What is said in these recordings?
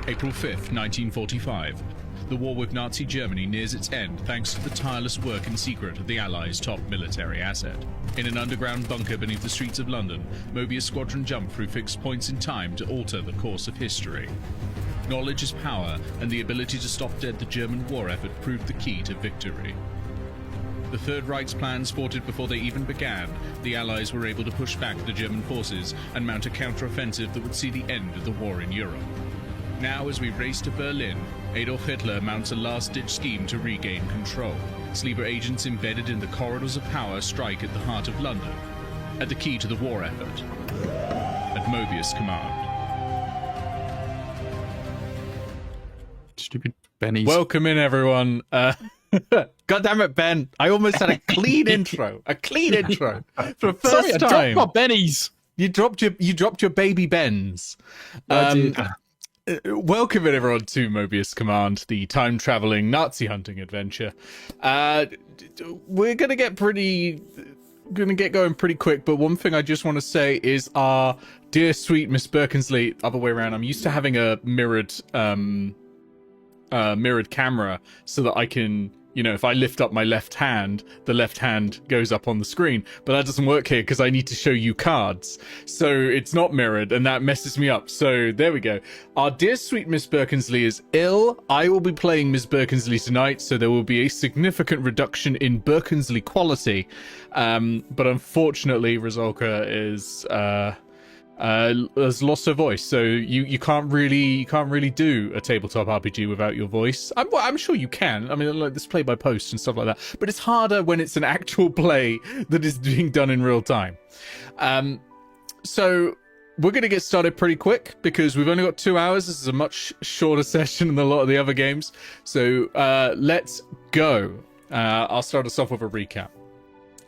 April 5th, 1945. The war with Nazi Germany nears its end thanks to the tireless work in secret of the Allies' top military asset. In an underground bunker beneath the streets of London, Möbius Squadron jumped through fixed points in time to alter the course of history. Knowledge is power, and the ability to stop dead the German war effort proved the key to victory. The Third Reich's plans thwarted before they even began, the Allies were able to push back the German forces and mount a counter-offensive that would see the end of the war in Europe. Now, as we race to Berlin, Adolf Hitler mounts a last-ditch scheme to regain control. Sleeper agents embedded in the corridors of power strike at the heart of London, at the key to the war effort, at Mobius Command. Stupid Bennies. Welcome in, everyone. God damn it, Ben. I almost had a clean intro. A clean intro. For the first time. I dropped my bennies. You dropped your baby Bens. Welcome in, everyone, to Mobius Command, the time-traveling Nazi hunting adventure. We're gonna get going pretty quick, but one thing I just want to say is our dear sweet Miss Birkensleigh, other way around. I'm used to having a mirrored camera so that I can, if I lift up my left hand, the left hand goes up on the screen. But that doesn't work here because I need to show you cards. So it's not mirrored, and that messes me up. So there we go. Our dear sweet Miss Birkensleigh is ill. I will be playing Miss Birkensleigh tonight, so there will be a significant reduction in Birkensleigh quality. But unfortunately, Rizolka has lost her voice, so you can't really do a tabletop RPG without your voice. I'm sure you can. I mean, like this play by post and stuff like that, but it's harder when it's an actual play that is being done in real time. So we're going to get started pretty quick because we've only got 2 hours. This is a much shorter session than a lot of the other games. So let's go. I'll start us off with a recap.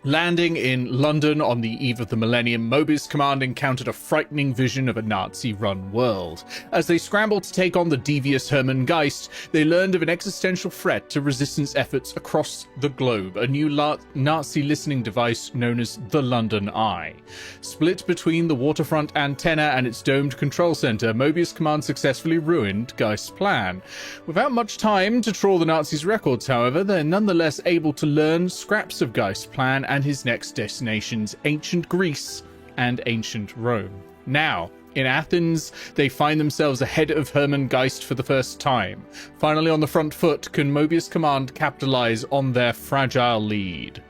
Landing in London on the eve of the millennium, Mobius Command encountered a frightening vision of a Nazi-run world. As they scrambled to take on the devious Hermann Gheist, they learned of an existential threat to resistance efforts across the globe, a new Nazi listening device known as the London Eye. Split between the waterfront antenna and its domed control center, Mobius Command successfully ruined Geist's plan. Without much time to trawl the Nazis' records, however, they're nonetheless able to learn scraps of Geist's plan and his next destinations, ancient Greece and ancient Rome. Now, in Athens, they find themselves ahead of Hermann Gheist for the first time. Finally on the front foot, can Mobius Command capitalize on their fragile lead?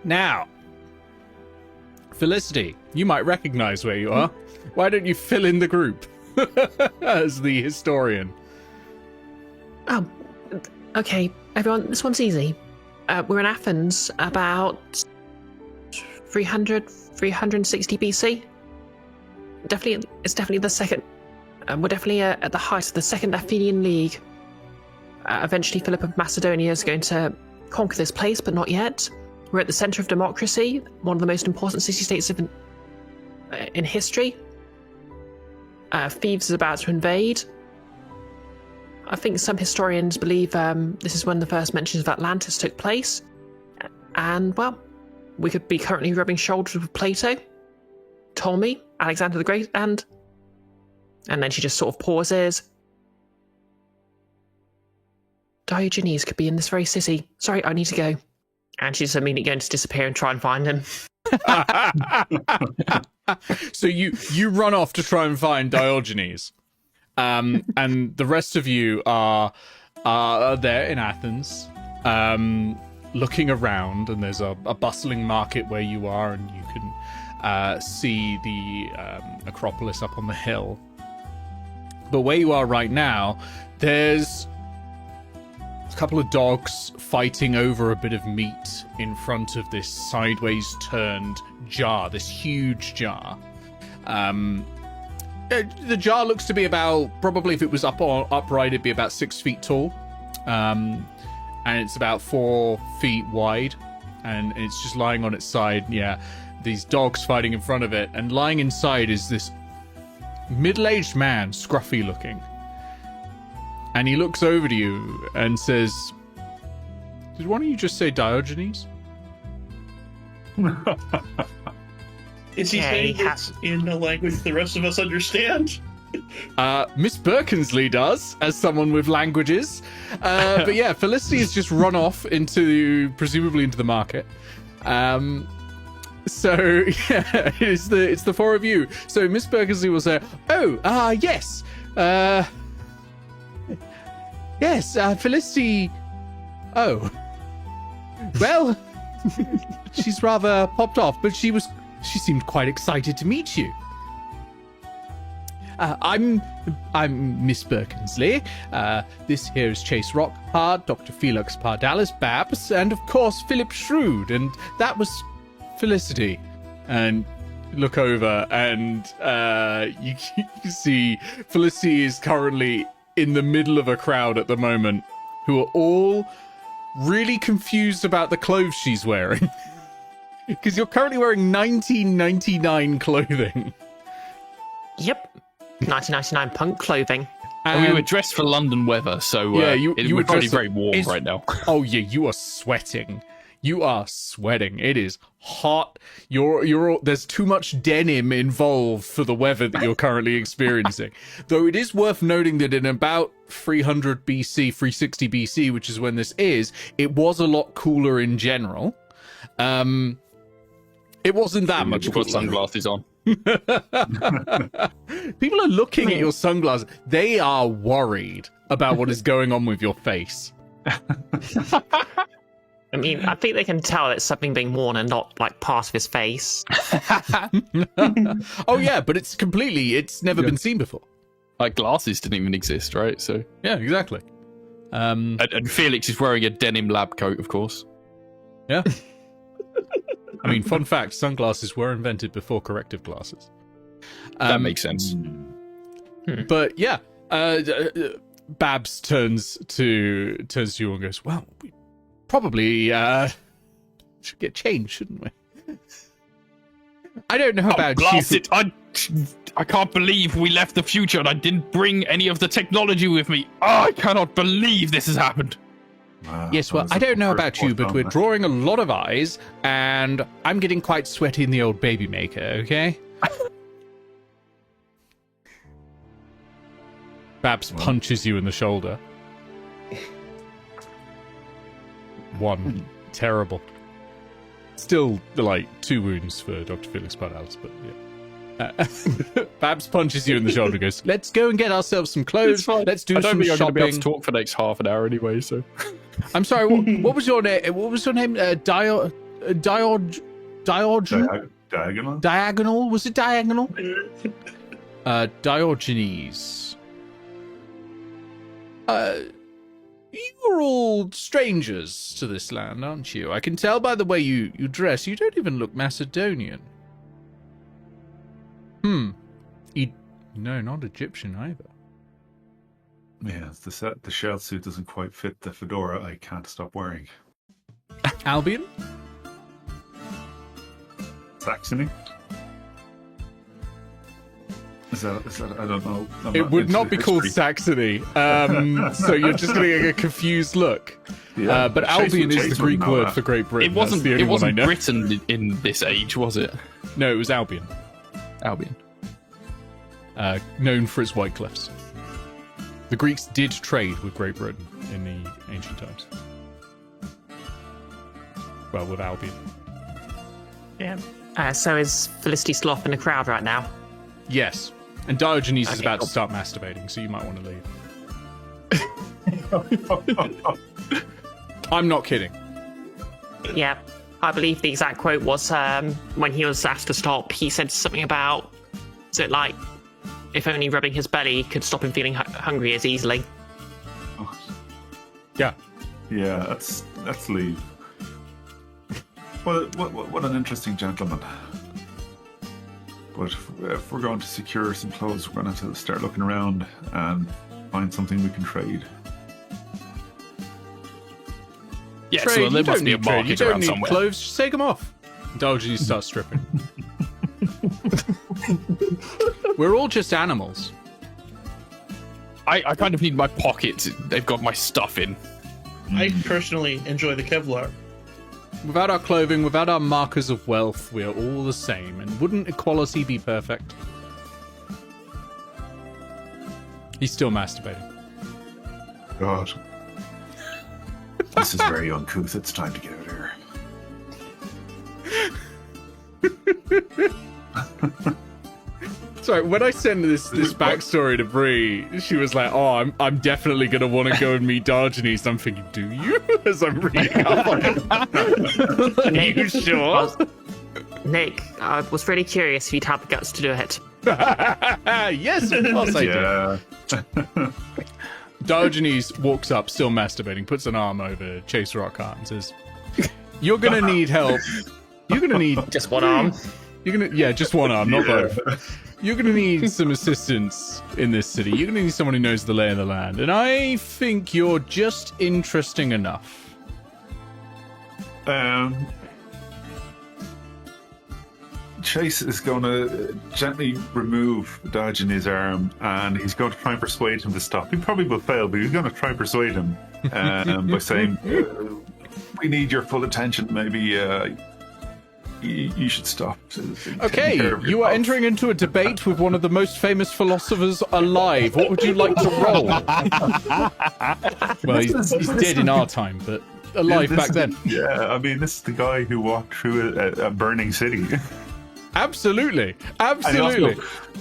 Now, Felicity, you might recognize where you are. Why don't you fill in the group as the historian? Oh, okay, everyone, this one's easy. We're in Athens about 360 BC. It's definitely the second. We're definitely at the height of the Second Athenian League. Eventually, Philip of Macedonia is going to conquer this place, but not yet. We're at the center of democracy, one of the most important city-states in history. Thebes is about to invade. I think some historians believe this is when the first mentions of Atlantis took place. And, well, we could be currently rubbing shoulders with Plato, Ptolemy, Alexander the Great, and then she just sort of pauses. Diogenes could be in this very city. Sorry, I need to go. And she's immediately going to disappear and try and find him. So you run off to try and find Diogenes. And the rest of you are there in Athens, looking around, and there's a bustling market where you are, and you can see the Acropolis up on the hill. But where you are right now, there's a couple of dogs fighting over a bit of meat in front of this sideways turned jar, this huge jar. The jar looks to be about, probably if it was upright, it'd be about 6 feet tall. And it's about 4 feet wide. And it's just lying on its side. Yeah, these dogs fighting in front of it. And lying inside is this middle-aged man, scruffy looking. And he looks over to you and says, "Did one of you just say Diogenes?" Is he saying this in a language the rest of us understand? Miss Birkensleigh does, as someone with languages. But yeah, Felicity has just run off presumably into the market. So yeah, it's the four of you. So Miss Birkensleigh will say, yes. Yes, Felicity. Oh. Well, she's rather popped off, but she seemed quite excited to meet you. I'm Miss Birkensleigh. This here is Chase Rockharte, Dr. Felix Pardalis, Babs, and of course Philip Shrewd, and that was Felicity. And look over, and you see Felicity is currently in the middle of a crowd at the moment, who are all really confused about the clothes she's wearing. Because you're currently wearing 1999 clothing. Yep. 1999 punk clothing. And we were dressed for London weather, so we're probably very warm right now. Oh yeah, you are sweating. You are sweating. It is hot. There's too much denim involved for the weather that you're currently experiencing. Though it is worth noting that in about 300 BC, 360 BC, which is when this is, it was a lot cooler in general. It wasn't that much cooler. Put sunglasses on. People are looking at your sunglasses. They are worried about what is going on with your face. I mean, I think they can tell it's something being worn and not like part of his face. Oh yeah, but it's never been seen before. Like glasses didn't even exist, right? So yeah, exactly. And Felix is wearing a denim lab coat, of course. Yeah. I mean, fun fact, sunglasses were invented before corrective glasses. That makes sense. But yeah, Babs turns to you and goes, well, we probably should get changed, shouldn't we? I don't know about blast you. It. I can't believe we left the future and I didn't bring any of the technology with me. I cannot believe this has happened. Yes, well, I don't know about you, but we're drawing a lot of eyes, and I'm getting quite sweaty in the old baby maker, okay? Babs punches you in the shoulder. One. Terrible. Still, like, 2 wounds for Dr. Felix Pardalis, but yeah. Babs punches you in the shoulder and goes, let's go and get ourselves some clothes. Let's do some shopping. I'm going to be able to talk for the next half an hour anyway, so... I'm sorry, what was your name? What was your name? Diagonal? Diagonal? Was it diagonal? Diogenes. You're all strangers to this land, aren't you? I can tell by the way you dress. You don't even look Macedonian. No, not Egyptian either. Yeah, the shell suit doesn't quite fit the fedora I can't stop wearing. Albion? Saxony? Is that I don't know. It would not be called Saxony, so you're just going to get a confused look. Yeah, but Albion is the Greek word for Great Britain. It wasn't Britain in this age, was it? No, it was Albion. Albion. Known for its white cliffs. The Greeks did trade with Great Britain in the ancient times. Well, with Albion. Yeah. So is Felicity still off in the crowd right now? Yes. And Diogenes is about to start masturbating, so you might want to leave. I'm not kidding. Yeah. I believe the exact quote was when he was asked to stop, he said something about, if only rubbing his belly could stop him feeling hungry as easily. Oh. Yeah. Yeah, let's leave. What an interesting gentleman. But if we're going to secure some clothes, we're going to have to start looking around and find something we can trade. Yeah, so there must be a market around somewhere. You don't need clothes, just take them off. Diogenes starts stripping. We're all just animals. I kind of need my pockets. They've got my stuff in. I personally enjoy the Kevlar. Without our clothing, without our markers of wealth, we are all the same. And wouldn't equality be perfect? He's still masturbating. God. This is very uncouth. It's time to get out of here. Sorry, when I sent this backstory to Bree, she was like, "Oh, I'm definitely gonna want to go and meet Diogenes." I'm thinking, "Do you?" As I'm reading up on it. Are you sure? Nick, I was really curious if you'd have the guts to do it. Yes, of course I Yeah. do. Diogenes walks up, still masturbating, puts an arm over Chase Rockharte and says, "You're gonna need help. You're gonna need Just one arm. just one arm, not both. You're gonna need some assistance in this city. You're gonna need someone who knows the lay of the land, and I think you're just interesting enough." Chase is going to gently remove Diogenes' arm, and he's going to try and persuade him to stop. He probably will fail, but he's going to try and persuade him by saying, "We need your full attention. Maybe you should stop." Okay, you are entering into a debate with one of the most famous philosophers alive. What would you like to roll? Well, he's dead in our time, but alive back then. Yeah, I mean, this is the guy who walked through a burning city. Absolutely. And he also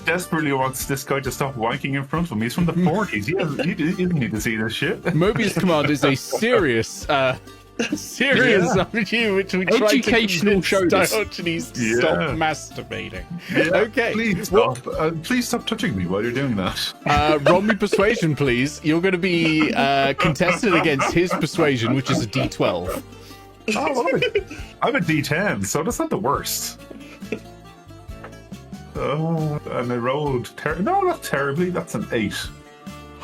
desperately wants this guy to stop wanking in front of him. He's from the 40s. He doesn't need to see this shit. Mobius Command is a serious RPG which we try Educational to show this. Diogenes to stop masturbating. Yeah, Okay. Please stop. Please stop touching me while you're doing that. Roll me persuasion, please. You're going to be contested against his persuasion, which is a D12. Oh, well, I'm a D10, so that's not the worst. Oh, and I rolled no, not terribly. That's an 8.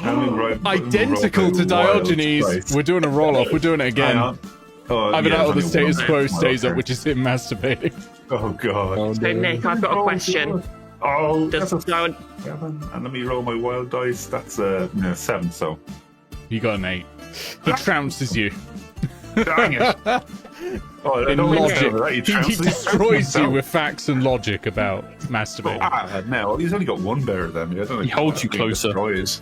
Identical to Diogenes. We're doing a roll-off. We're doing it again. I've been out of the status quo stays up, which is him masturbating. Oh, God. So, Nick, I've got a question. Oh, Does that's a Dio- 7. And let me roll my wild dice. That's a 7, so. You got an 8. He trounces you. Dang it. Oh, I In don't logic. remember that. He trounces destroys you himself. with facts and logic about masturbating. Ah, no, he's only got one better than me. I don't know. He holds you closer. Destroys.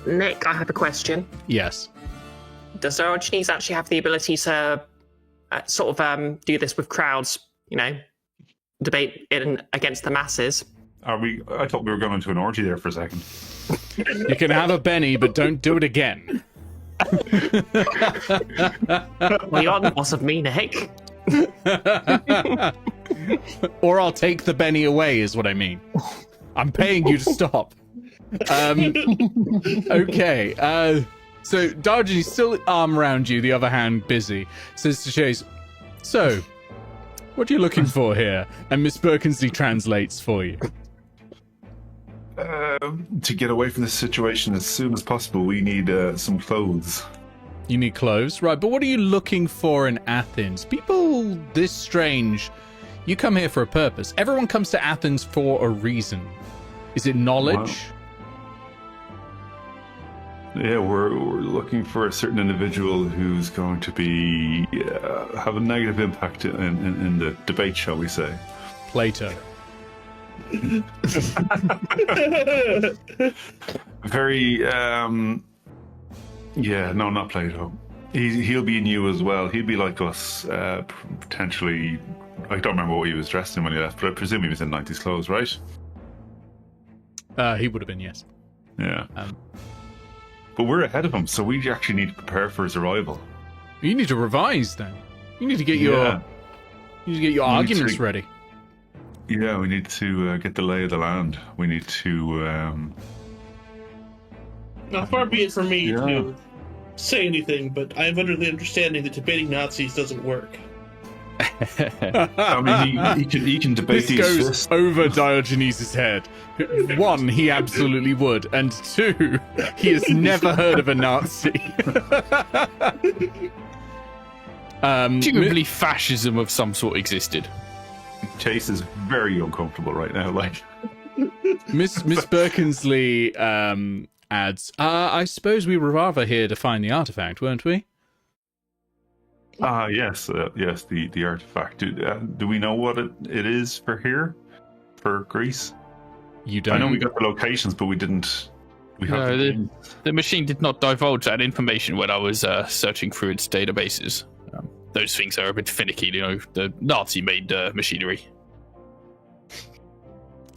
Nick, I have a question. Yes. Does Diogenes actually have the ability to do this with crowds, debate in against the masses? I thought we were going into an orgy there for a second. You can have a Benny, but don't do it again. Well, you're the boss of me, Nick. Or I'll take the Benny away, is what I mean. I'm paying you to stop. Okay. So Diogenes still arm around you, the other hand busy. Says to Chase, "So, what are you looking for here?" And Miss Birkensleigh translates for you. To get away from this situation as soon as possible, we need some clothes. You need clothes, right? But what are you looking for in Athens? People this strange. You come here for a purpose. Everyone comes to Athens for a reason. Is it knowledge? Yeah, we're looking for a certain individual who's going to be have a negative impact in the debate, shall we say? Plato. Very no, not Plato. He'll be new as well. He'll be like us, potentially. I don't remember what he was dressed in when he left, but I presume he was in 90s clothes, right? He would have been, yes. Yeah. But we're ahead of him, so we actually need to prepare for his arrival. You need to revise then. You need to get your arguments ready. Yeah, we need to get the lay of the land. We need to. Now, far be it from me Yeah. to say anything, but I'm under the understanding that debating Nazis doesn't work. I mean, he can debate This these. goes over Diogenes' head. 1, he absolutely would, and 2, he has never heard of a Nazi. Presumably fascism of some sort existed. Chase is very uncomfortable right now. Like, Miss Birkensleigh adds, I suppose we were rather here to find the artifact, weren't we? yes, the artifact. Do we know what it is for here? for Greece? You don't. I know we got the locations, but we didn't. We have No, the names. the machine did not divulge that information when I was searching through its databases. Those things are a bit finicky, the Nazi-made machinery.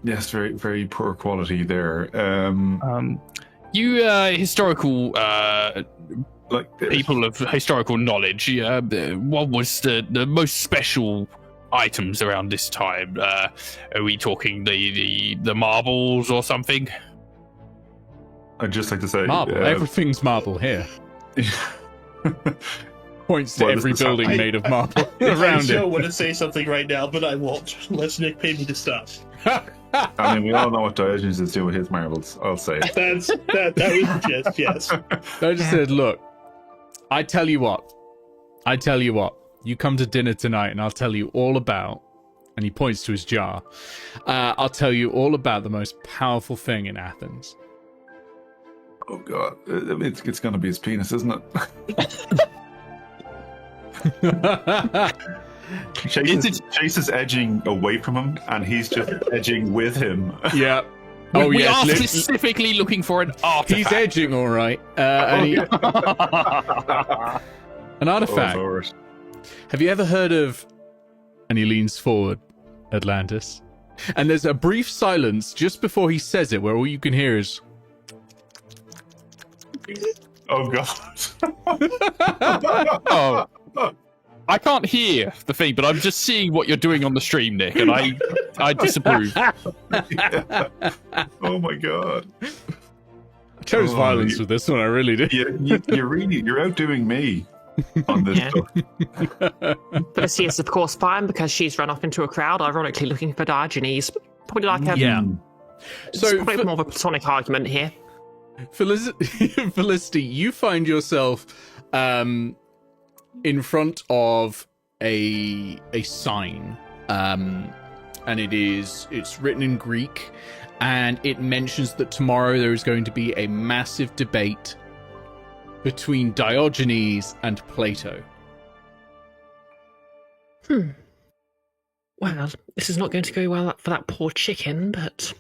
Yes, very, very poor quality there. You historical Like people of historical knowledge, what was the most special items around this time? Are we talking the marbles or something? I'd just like to say, Marble. Everything's marble here. Points to Well, every this is- building made of marble I around so it. want to say something right now, but I won't. Unless Nick paid me to stop. I mean, we all know what Diogenes is doing with his marbles. I'll say it. That was the gist, yes. I just said, look, I tell you what, you come to dinner tonight and I'll tell you all about, and he points to his jar, I'll tell you all about the most powerful thing in Athens. Oh God, it's going to be his penis, isn't it? Chase is edging away from him, and he's just edging with him. Yeah. We yes, are li- specifically looking for an artifact. He's edging, all right. An artifact. Oh, Lord. Have you ever heard of... And he leans forward, Atlantis. And there's a brief silence just before he says it, where all you can hear is... Oh God. Oh, I can't hear the thing, but I'm just seeing what you're doing on the stream, Nick, and I disapprove. Yeah. Oh my God. I chose Oh, violence you- with this one, I really do. You're outdoing me on this Yeah. stuff. Felicity is, of course, fine because she's run off into a crowd, ironically looking for Diogenes. Probably like a... Yeah. It's So, probably more of a platonic argument here. Felicity, you find yourself in front of a sign, and it's written in Greek, and it mentions that tomorrow there is going to be a massive debate between Diogenes and Plato. Well, this is not going to go well for that poor chicken, but...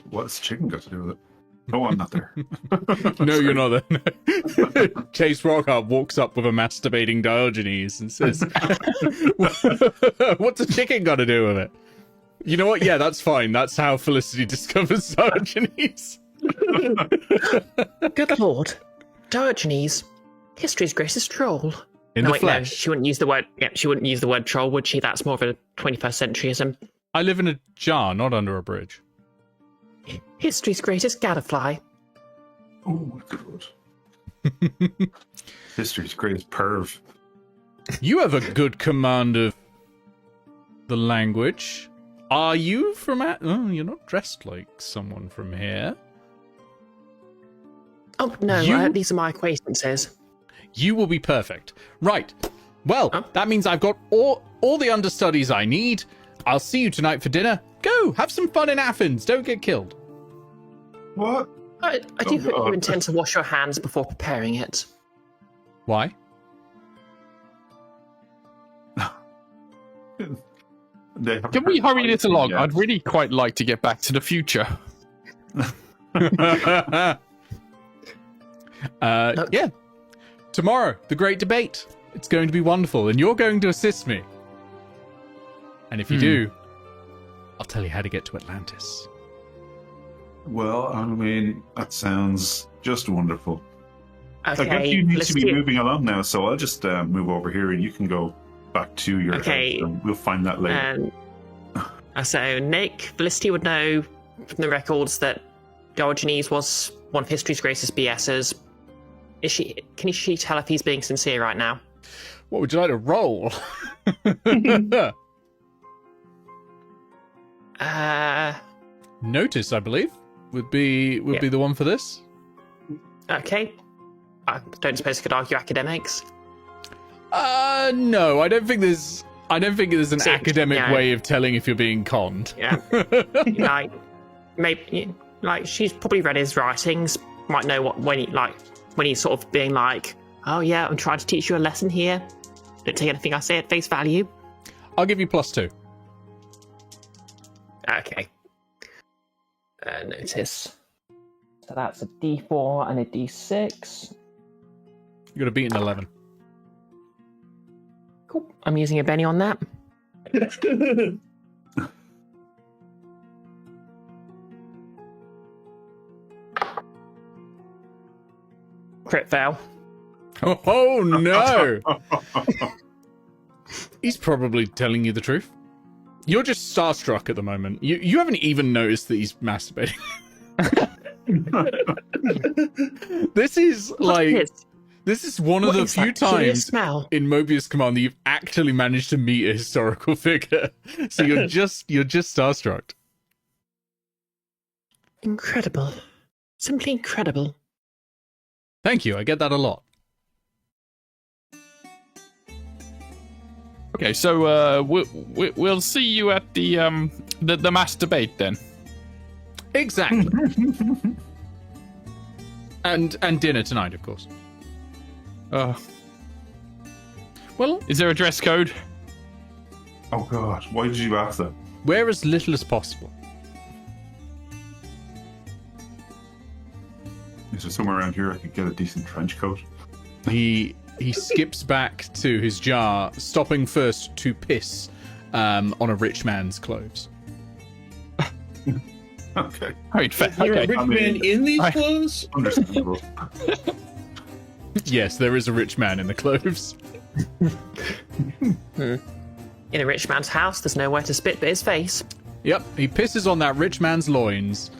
What's chicken got to do with it? No, I'm not there. No, you're not there. Chase Rockharte walks up with a masturbating Diogenes and says, "What's a chicken got to do with it?" You know what? Yeah, that's fine. That's how Felicity discovers Diogenes. Good lord. Diogenes, history's greatest troll. In No, the wait, no, flesh. she wouldn't use the word. Yeah, she wouldn't use the word troll, would she? That's more of a 21st centuryism. I live in a jar, not under a bridge. History's greatest gadfly. Oh, God. History's greatest perv. You have a good command of the language. Are you from... Oh, you're not dressed like someone from here. Oh no, You- these are my acquaintances. You will be perfect. Right. Well, Huh? that means I've got all the understudies I need. I'll see you tonight for dinner. Go, have some fun in Athens. Don't get killed. What? I do Oh, hope God. you intend to wash your hands before preparing it. Why? Can we hurry this along? I'd really quite like to get back to the future. Yeah. Tomorrow, the great debate. It's going to be wonderful, and you're going to assist me. And if you do, I'll tell you how to get to Atlantis. Well, I mean, that sounds just wonderful. I guess Okay, you need to Felicity- be moving along now, so I'll just move over here and you can go back to your Okay. house and we'll find that later. So Nick, Felicity would know from the records that Diogenes was one of history's greatest BSers. Can she tell if he's being sincere right now? What would you like to roll? Notice, I believe, would be the one for this. Okay. I don't suppose I could argue academics. No, I don't think there's an See, academic yeah. way of telling if you're being conned. Yeah. Like, maybe, like, she's probably read his writings, might know when he's sort of being like, oh yeah, I'm trying to teach you a lesson here. Don't take anything I say at face value. I'll give you +2. Okay. Notice. So that's a D4 and a D6. You got to beat an 11. Cool. I'm using a Benny on that. Crit fail. Oh no! He's probably telling you the truth. You're just starstruck at the moment. You haven't even noticed that he's masturbating. This is like... This is one of the few times in Mobius Command that you've actually managed to meet a historical figure. So you're just starstruck. Incredible. Simply incredible. Thank you. I get that a lot. Okay, so we'll see you at the mass debate then. Exactly. and dinner tonight, of course. Well, is there a dress code? Oh God, why did you ask that? Wear as little as possible. Is there somewhere around here I could get a decent trench coat? He skips back to his jar, stopping first to piss on a rich man's clothes. Okay. All right, fair. You're Okay. a rich man in these clothes? Understandable. Yes, there is a rich man in the clothes. In a rich man's house, there's nowhere to spit but his face. Yep, he pisses on that rich man's loins.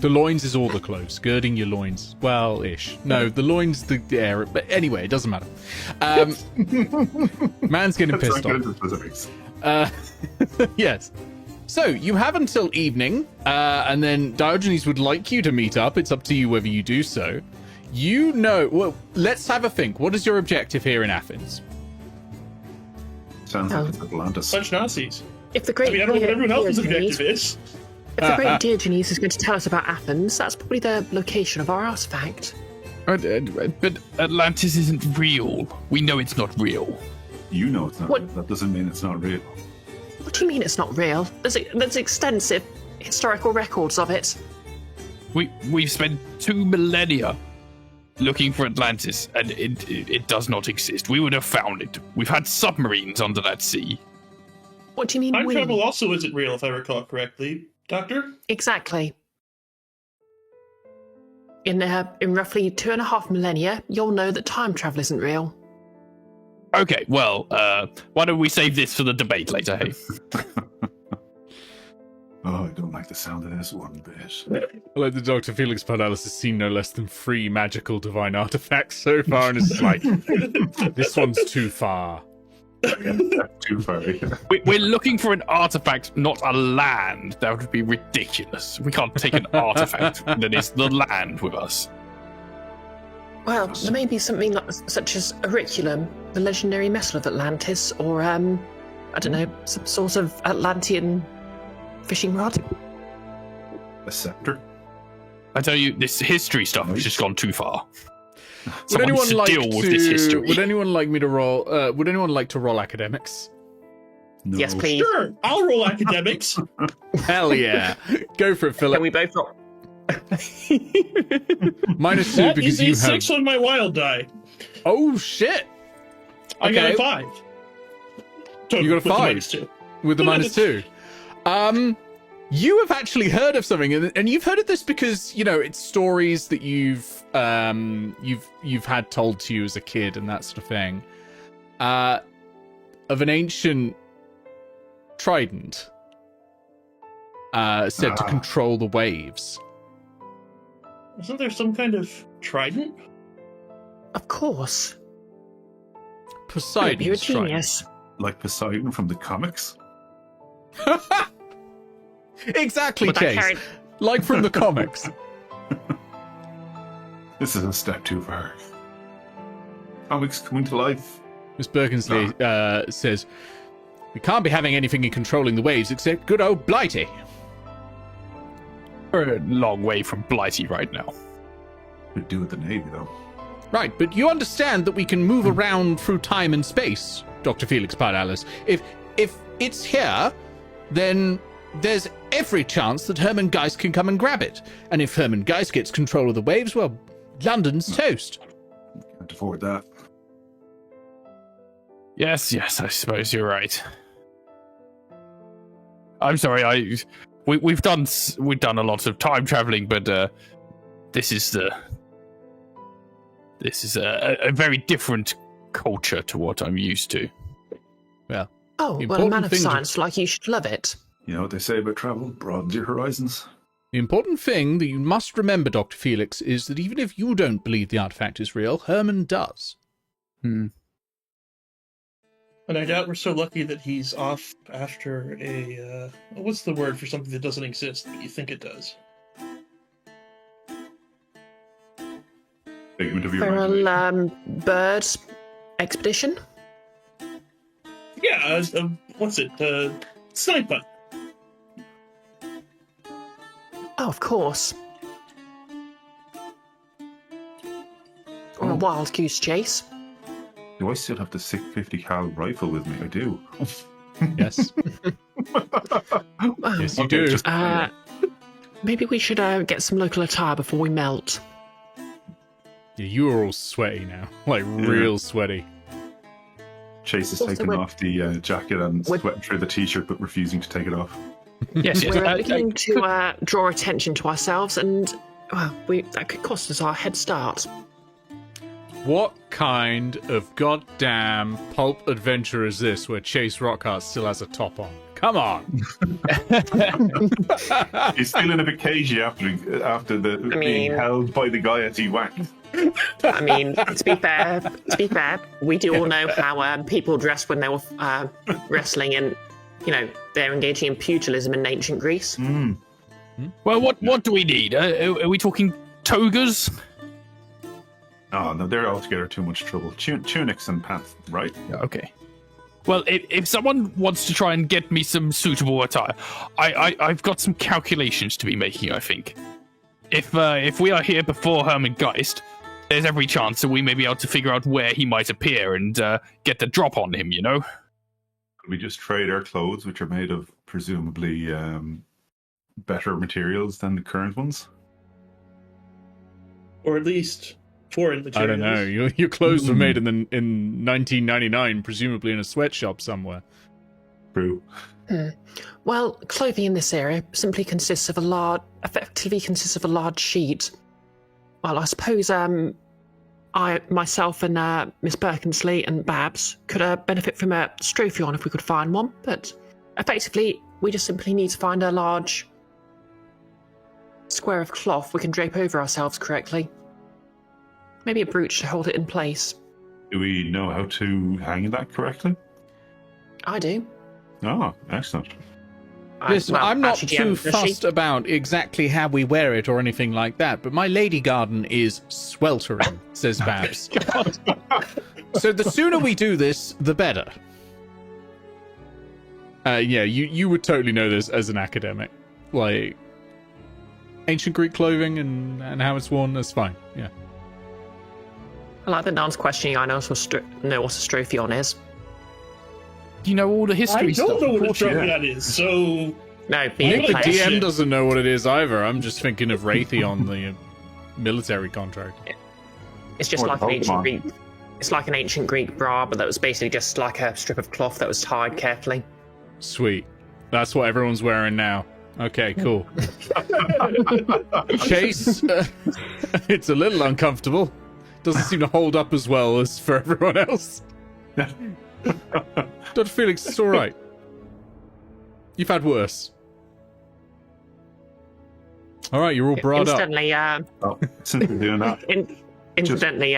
The loins is all the clothes, girding your loins. Well, ish. No, the loins, the air. But anyway, it doesn't matter. Man's getting pissed off. Yes. So, you have until evening, and then Diogenes would like you to meet up. It's up to you whether you do so. You know... Well, let's have a think. What is your objective here in Athens? Sounds like it's Atlantis. Punch Nazis. If the great I mean, I don't know what everyone else's Diogenes- objective is. If the great Diogenes is going to tell us about Athens, that's probably the location of our artifact. But Atlantis isn't real. We know it's not real. You know it's not What? real. That doesn't mean it's not real. What do you mean it's not real? There's extensive historical records of it. We've spent 2 millennia looking for Atlantis, and it does not exist. We would have found it. We've had submarines under that sea. What do you mean Time we? travel also isn't real, if I recall correctly. Doctor? Exactly. In roughly 2.5 millennia, you'll know that time travel isn't real. Okay, well, why don't we save this for the debate later, hey? Oh, I don't like the sound of this one bit. I like the Dr. Felix Pardalis has seen no less than 3 magical divine artifacts so far, and it's like, this one's too far. Too far. We're looking for an artifact, not a land. That would be ridiculous. We can't take an artifact that is the land with us. Well, there may be something such as Auriculum, the legendary metal of Atlantis, or, I don't know, some sort of Atlantean fishing rod. A scepter? I tell you, this history stuff has just gone too far. Would Someone anyone needs to like deal with this history. Would anyone like me to roll? Would anyone like to roll academics? No. Yes, please. Sure, I'll roll academics. Hell yeah! Go for it, Philip. Can we both roll? -2 That because is you a 6 have. on my wild die. Oh shit! I got Okay. a 5. So, You got a with the 5? -2. With the -2. You have actually heard of something, and you've heard of this because it's stories that you've had told to you as a kid and that sort of thing. Of an ancient trident said to control the waves. Isn't there some kind of trident? Of course. You're a Poseidon's trident. genius. Like Poseidon from the comics? Exactly, Would that Chase. carry- Like from the comics. This is a step too far. Comics coming to life. Miss Birkensleigh says, "We can't be having anything in controlling the waves except good old Blighty." We're a long way from Blighty right now. Could do with the Navy, though. Right, but you understand that we can move around through time and space, Dr. Felix Pardalis. if it's here, then there's every chance that Hermann Gheist can come and grab it. And if Hermann Gheist gets control of the waves, well, London's toast. Can't afford that. Yes, I suppose you're right. I'm sorry, we've done a lot of time traveling, but this is a very different culture to what I'm used to. Well, Oh, well, a man of science like you should love it. You know what they say about travel? Broadens your horizons. the important thing that you must remember, Dr. Felix, is that even if you don't believe the artifact is real, Hermann does. And I doubt we're so lucky that he's off after a, what's the word for something that doesn't exist, but you think it does? Figment of your Feral bird expedition? Yeah, what's it? Sniper. Oh, of course. Or a wild goose chase. Do I still have the 650 cal rifle with me? I do. Yes. Yes, you do. Maybe we should get some local attire before we melt. Yeah, you are all sweaty now. Like, real sweaty. Chase is Also, taking we're- off the jacket and sweating through the t-shirt, but refusing to take it off. Yes, yes. We're beginning to draw attention to ourselves, and that could cost us our head start. What kind of goddamn pulp adventure is this where Chase Rockharte still has a top on? Come on! He's feeling a bit cagey after being held by the guy as he whacked. I mean, to be fair, we do all know how people dressed when they were wrestling, and they're engaging in pugilism in ancient Greece. Well, what do we need? Are we talking togas? Oh, no, they're altogether too much trouble. Tunics and pants, right? Okay. Well, if someone wants to try and get me some suitable attire, I've got some calculations to be making, I think. If we are here before Hermann Gheist, there's every chance that we may be able to figure out where he might appear and get the drop on him, Could we just trade our clothes, which are made of presumably better materials than the current ones? Or at least foreign materials. I don't know. Your clothes were made in 1999, presumably in a sweatshop somewhere. True. Well, clothing in this area effectively consists of a large sheet. Well, I suppose myself and Miss Birkensleigh and Babs could benefit from a strophion if we could find one, but effectively we just simply need to find a large square of cloth we can drape over ourselves correctly. Maybe a brooch to hold it in place. Do we know how to hang that correctly? I do. Oh, excellent. Listen, I'm not actually, too does she? fussed about exactly how we wear it or anything like that, but my lady garden is sweltering, says Babs. So the sooner we do this, the better. Yeah, you would totally know this as an academic. Like, ancient Greek clothing and how it's worn, that's fine, yeah. I like that no one's questioning. I know what a strophion is. You know all the I history stuff. don't know what a of course, trophy that is, so... No, I being think the players. DM doesn't know what it is either. I'm just thinking of Raytheon, the military contract. It's just Or like an ancient Pokemon. Greek. It's like an ancient Greek bra, but that was basically just like a strip of cloth that was tied carefully. Sweet. That's what everyone's wearing now. Okay, cool. Chase, it's a little uncomfortable. Doesn't seem to hold up as well as for everyone else. Dr. Felix, it's all right. You've had worse. All right, you're all brought up. Incidentally, Oh, since we're doing that, incidentally,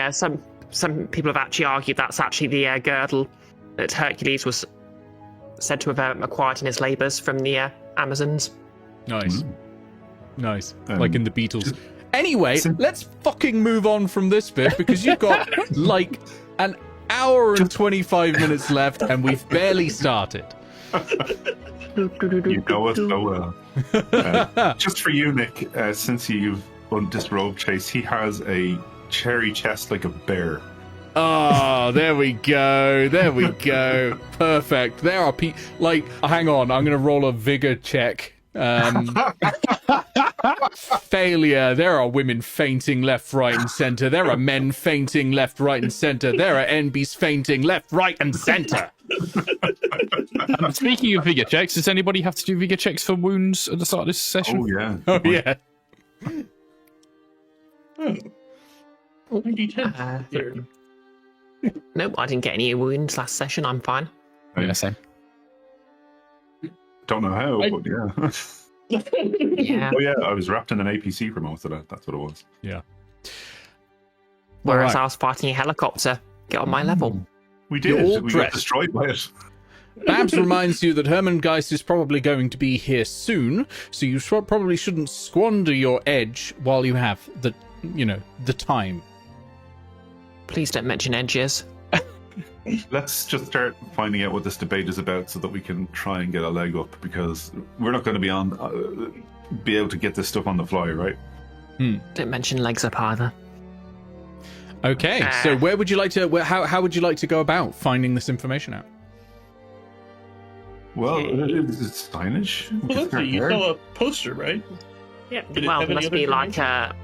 some people have actually argued that's actually the girdle that Hercules was said to have acquired in his labours from the Amazons. Nice. Nice. Um, Like in the Beatles. Anyway, let's fucking move on from this bit because you've got like an hour and 25 minutes left and we've barely started. you know us so well. Just for you, Nick, since you've disrobed Chase, he has a cherry chest like a bear. Oh, there we go. There we go. Perfect. There are hang on. I'm going to roll a vigor check. Failure. There are women fainting left, right, and center. There are men fainting left, right, and center. There are NBs fainting left, right, and center. Speaking of vigor checks, does anybody have to do vigor checks for wounds at the start of this session? Oh, yeah. Oh, yeah. Oh, 90-10. Nope, I didn't get any wounds last session. I'm fine. Yeah, same. Don't know how, but yeah. Yeah. Oh, yeah, I was wrapped in an APC for most of that. That's what it was. Yeah. Whereas Alright. I was fighting a helicopter. Get on my level. We You're all did. We got dressed. destroyed by it. Babs reminds you that Hermann Gheist is probably going to be here soon, so you probably shouldn't squander your edge while you have the time. Please don't mention edges. Let's just start finding out what this debate is about so that we can try and get a leg up, because we're not going to be able to get this stuff on the fly, right? Don't mention legs up either. Okay, so where would you like to? How would you like to go about finding this information out? Well, it's signage. We Well, can that's start it. You there. saw a poster, right? Yeah. Did it Well, have there any must other be like information?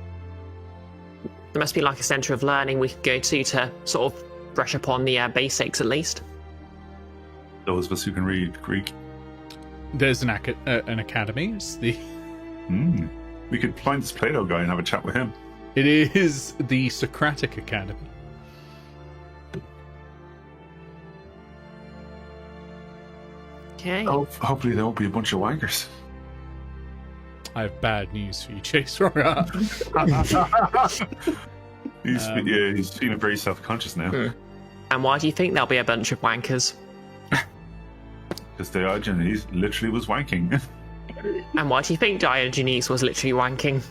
there must be like a centre of learning we could go to sort of brush upon the basics at least. Those of us who can read Greek. There's an academy. It's the. We could find this Plato guy and have a chat with him. It is the Socratic Academy. Okay. Oh, hopefully there won't be a bunch of wankers. I have bad news for you, Chase Rockharte. He's feeling very self-conscious now. And why do you think there'll be a bunch of wankers? Because Diogenes literally was wanking. And why do you think Diogenes was literally wanking?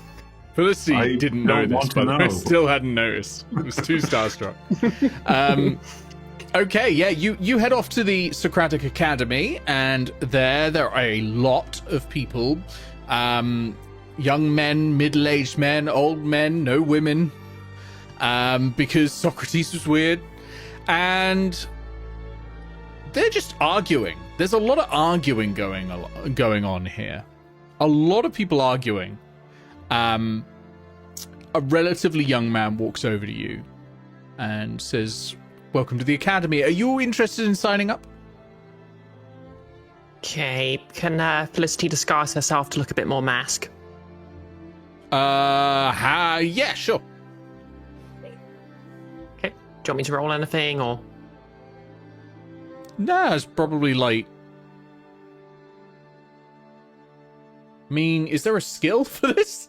Felicity I didn't know don't this, want to but I know. still hadn't noticed. It was too starstruck. Okay, yeah, you head off to the Socratic Academy, and there are a lot of people. Young men, middle-aged men, old men, no women. Because Socrates was weird. And they're just arguing. There's a lot of arguing going on here. A lot of people arguing. A relatively young man walks over to you and says, "Welcome to the academy. Are you interested in signing up?" Okay, can Felicity disguise herself to look a bit more mask? Yeah, sure. Okay, do you want me to roll anything, or...? Nah, it's probably like... I mean, is there a skill for this?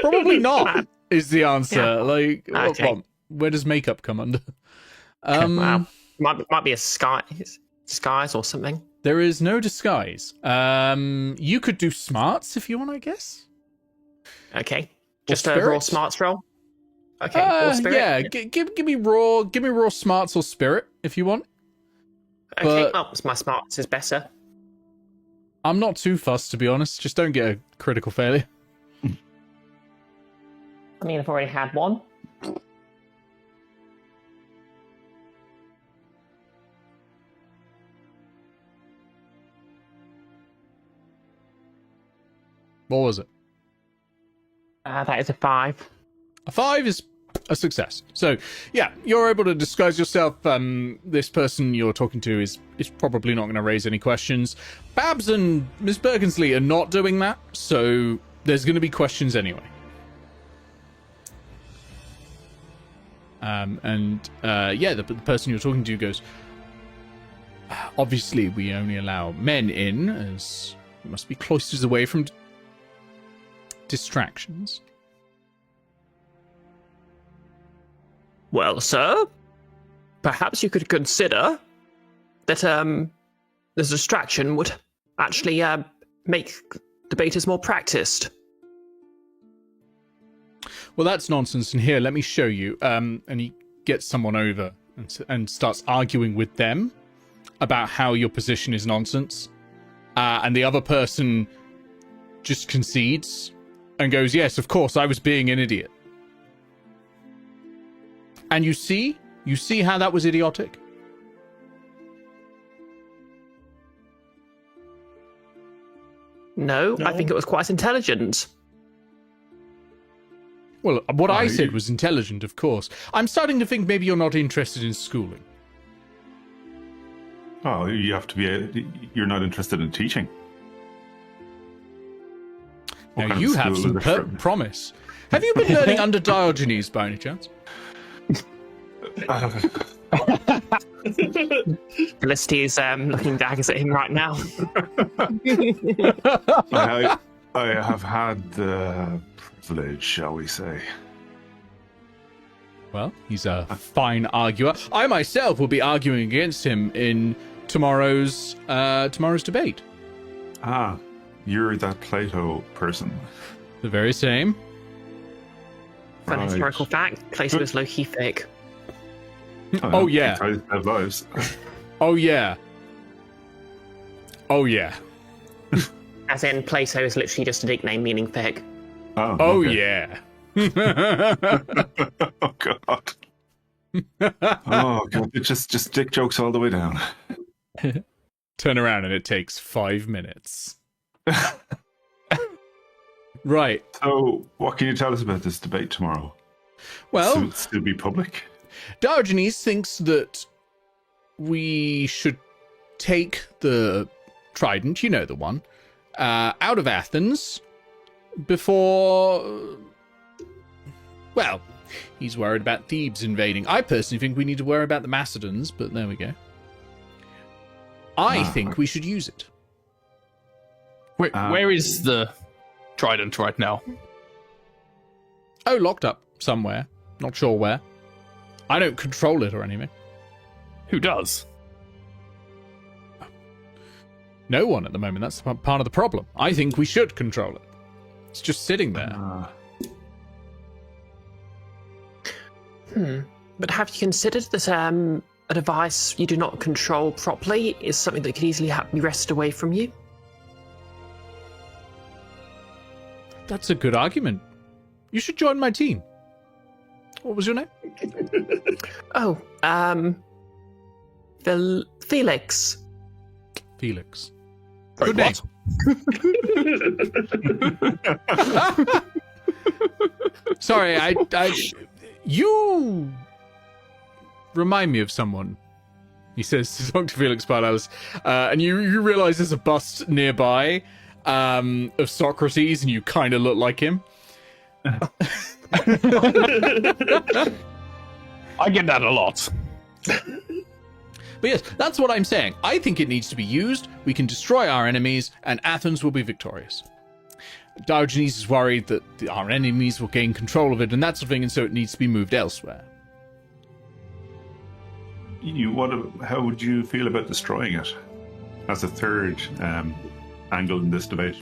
Probably not, is the answer. Yeah. Like, Okay. where does makeup come under? Well, might be a disguise or something. There is no disguise. You could do smarts if you want, I guess. Okay, just a spirit? raw smarts roll. Okay, or spirit. Yeah, give me raw smarts or spirit if you want. Okay, but- well, my smarts is better. I'm not too fussed, to be honest. Just don't get a critical failure. I mean, I've already had one. What was it? That is a 5. A 5 is a success. So, yeah, you're able to disguise yourself. This person you're talking to is probably not going to raise any questions. Babs and Miss Birkensleigh are not doing that, so there's going to be questions anyway. The person you're talking to goes, "Obviously, we only allow men in, as we must be cloisters away from distractions." Well, sir, perhaps you could consider that this distraction would actually make debaters more practiced. Well, that's nonsense. And here, let me show you. And he gets someone over and starts arguing with them about how your position is nonsense. And the other person just concedes and goes, "Yes, of course, I was being an idiot." And you see You see how that was idiotic? No, I No. think it was quite intelligent. Well, what I said was intelligent, of course. I'm starting to think maybe you're not interested in schooling. Oh, you have to be. You're not interested in teaching. What Now, kind of you have school some is it? promise. Have you been learning under Diogenes by any chance? Felicity is looking daggers at him right now. I have had the privilege, shall we say. Well, he's a fine arguer. I myself will be arguing against him in tomorrow's debate. Ah, you're that Plato person. The very same. Fun Right. historical fact, Plato was low-key thick. Oh, yeah. I have lives. Oh yeah. Oh yeah. As in, Plato is literally just a nickname meaning thick. Oh, Oh okay. yeah. Oh god. Oh god. It's just dick jokes all the way down. Turn around and it takes 5 minutes. Right. So, what can you tell us about this debate tomorrow? Well, Will it still be public? Diogenes thinks that we should take the trident, you know the one, out of Athens before... Well, he's worried about Thebes invading. I personally think we need to worry about the Macedons, but there we go. I think we should use it. Where is the trident right now? Oh, locked up somewhere. Not sure where. I don't control it or anything. Who does? No one at the moment. That's part of the problem. I think we should control it. It's just sitting there. But have you considered that a device you do not control properly is something that could easily be wrested away from you? That's a good argument. You should join my team. What was your name? Oh, Felix. Felix. Sorry, Good name. what? Sorry, you remind me of someone. He says to talk to Felix Pardalis, and you realize there's a bust nearby of Socrates, and you kind of look like him. I get that a lot. But yes, that's what I'm saying. I think it needs to be used. We can destroy our enemies, and Athens will be victorious. Diogenes is worried that our enemies will gain control of it and that sort of thing, and so it needs to be moved elsewhere. How would you feel about destroying it as a third angle in this debate?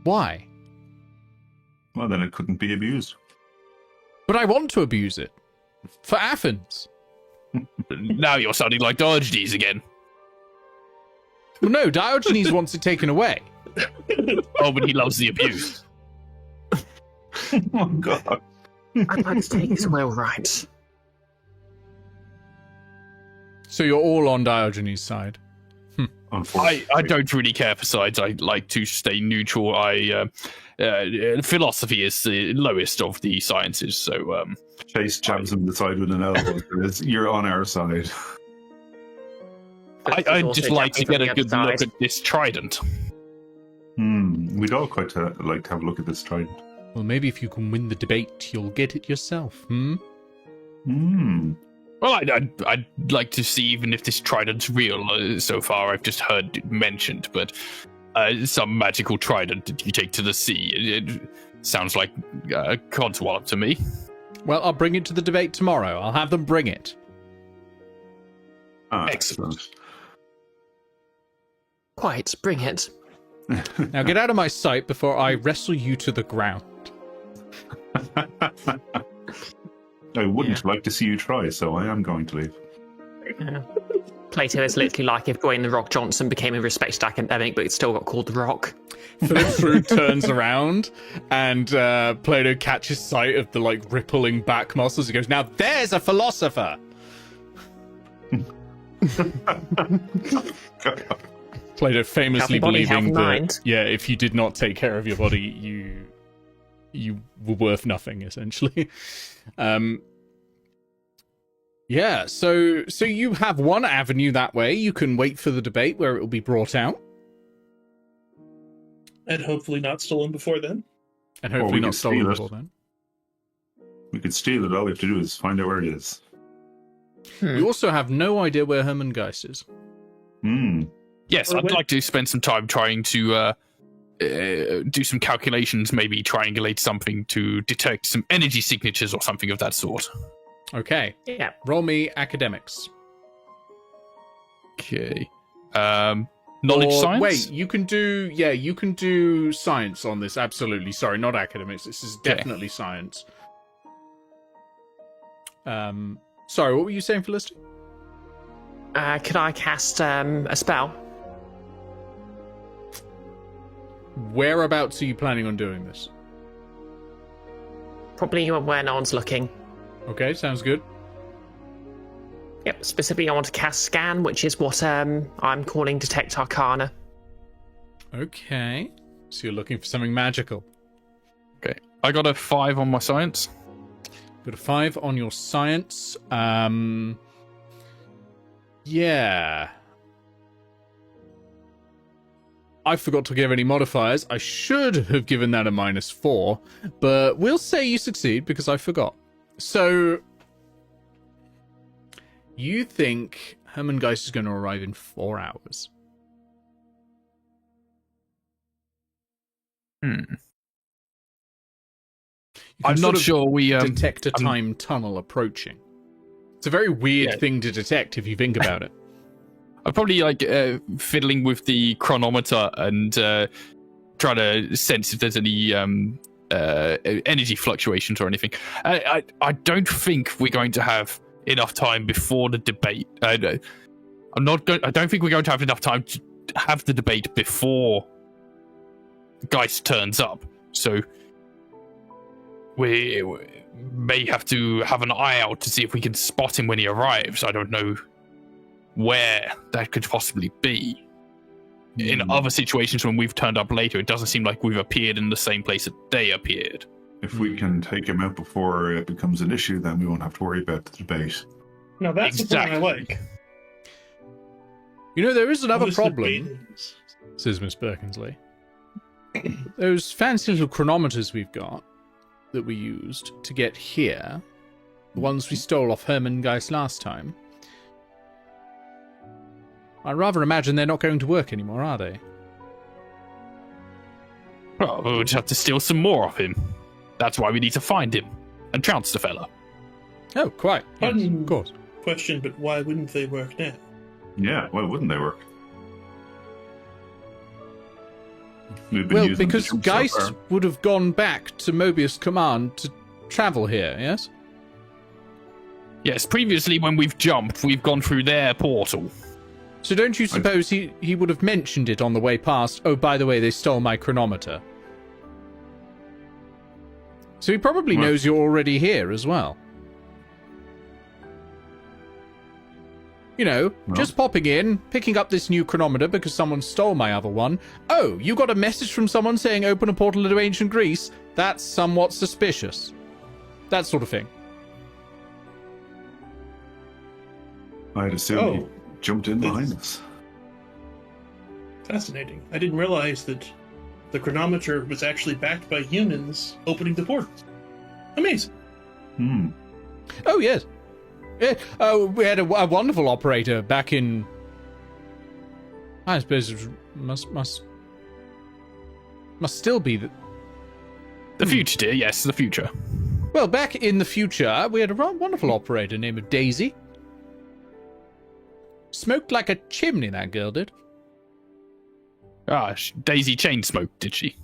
Why? Well, then it couldn't be abused. But I want to abuse it. For Athens. Now you're sounding like Diogenes again. Well, no, Diogenes wants it taken away. Oh, but he loves the abuse. Oh god. I'd like to take it away all right. So you're all on Diogenes' side. Unfortunately. I don't really care for sides. I like to stay neutral. Philosophy is the lowest of the sciences, so Chase jabs him in the side with an elbow. You're on our side. I'd just like to get a good look at this trident. We'd all quite like to have a look at this trident. Well, maybe if you can win the debate, you'll get it yourself, Well, I'd like to see even if this trident's real. So far, I've just heard it mentioned, but some magical trident that you take to the sea. It sounds like codswallop to me. Well, I'll bring it to the debate tomorrow. I'll have them bring it. Excellent. Quite, bring it. Now get out of my sight before I wrestle you to the ground. I wouldn't like to see you try, so I am going to leave. Plato is literally like if Dwayne The Rock Johnson became a respected academic, but it still got called The Rock. Philip Shrewd turns around, and Plato catches sight of the like rippling back muscles. He goes, "Now there's a philosopher." Plato famously Healthy body, believing healthy that, mind. yeah, if you did not take care of your body, you were worth nothing, essentially. Yeah, so you have one avenue that way. You can wait for the debate where it will be brought out. And hopefully not stolen before then. And Or hopefully we not can stolen steal it. before then. We could steal it. All we have to do is find out where it is. You also have no idea where Hermann Gheist is. Yes, Or I'd when- like to spend some time trying to do some calculations, maybe triangulate something to detect some energy signatures or something of that sort. Okay, Yeah. roll me academics. Okay. Knowledge Or, science? Wait, you can do science on this. Absolutely. Sorry, not academics. This is Okay. definitely science. Sorry, what were you saying, Felicity? Could I cast a spell? Whereabouts are you planning on doing this? Probably where no one's looking. Okay, sounds good. Yep, specifically I want to cast Scan, which is what I'm calling Detect Arcana. Okay. So you're looking for something magical. Okay. I got a 5 on my science. Got a 5 on your science. Yeah. I forgot to give any modifiers. I should have given that a -4, but we'll say you succeed because I forgot. So, you think Hermann Gheist is going to arrive in 4 hours? You can I'm sort not of sure we detect a time tunnel approaching. It's a very weird Yeah. thing to detect if you think about it. I'm probably like fiddling with the chronometer and trying to sense if there's any energy fluctuations or anything. I don't think we're going to have enough time before the debate. I don't think we're going to have enough time to have the debate before Geist turns up. So we may have to have an eye out to see if we can spot him when he arrives. I don't know where that could possibly be. In other situations when we've turned up later, it doesn't seem like we've appeared in the same place that they appeared. If we can take him out before it becomes an issue, then we won't have to worry about the debate. Now that's the plan I like. You know, there is another This problem, debate is- says Miss Birkensleigh. Those fancy little chronometers we've got that we used to get here, the ones we stole off Hermann Gheist last time, I rather imagine they're not going to work anymore, are they? Well, we'll just have to steal some more of him. That's why we need to find him and trounce the fella. Oh, quite. Yes, of course. Question, but why wouldn't they work now? Yeah, why wouldn't they work? We've been Well, using because them so Geist far. would have gone back to Mobius Command to travel here, yes? Yes, previously when we've jumped, we've gone through their portal. So don't you suppose he would have mentioned it on the way past? Oh, by the way, they stole my chronometer. So he probably Well- knows you're already here as well. You know, Well- just popping in, picking up this new chronometer because someone stole my other one. Oh, you got a message from someone saying open a portal into ancient Greece? That's somewhat suspicious. That sort of thing. I'd assume he jumped in behind us. Fascinating. I didn't realize that the chronometer was actually backed by humans opening the portals. Amazing. Oh, yes. Yeah, we had a wonderful operator back in... I suppose it must still be... The future, dear. Yes, the future. Well, back in the future, we had a wonderful operator named Daisy. Smoked like a chimney, that girl did. Ah, Daisy chain smoked, did she?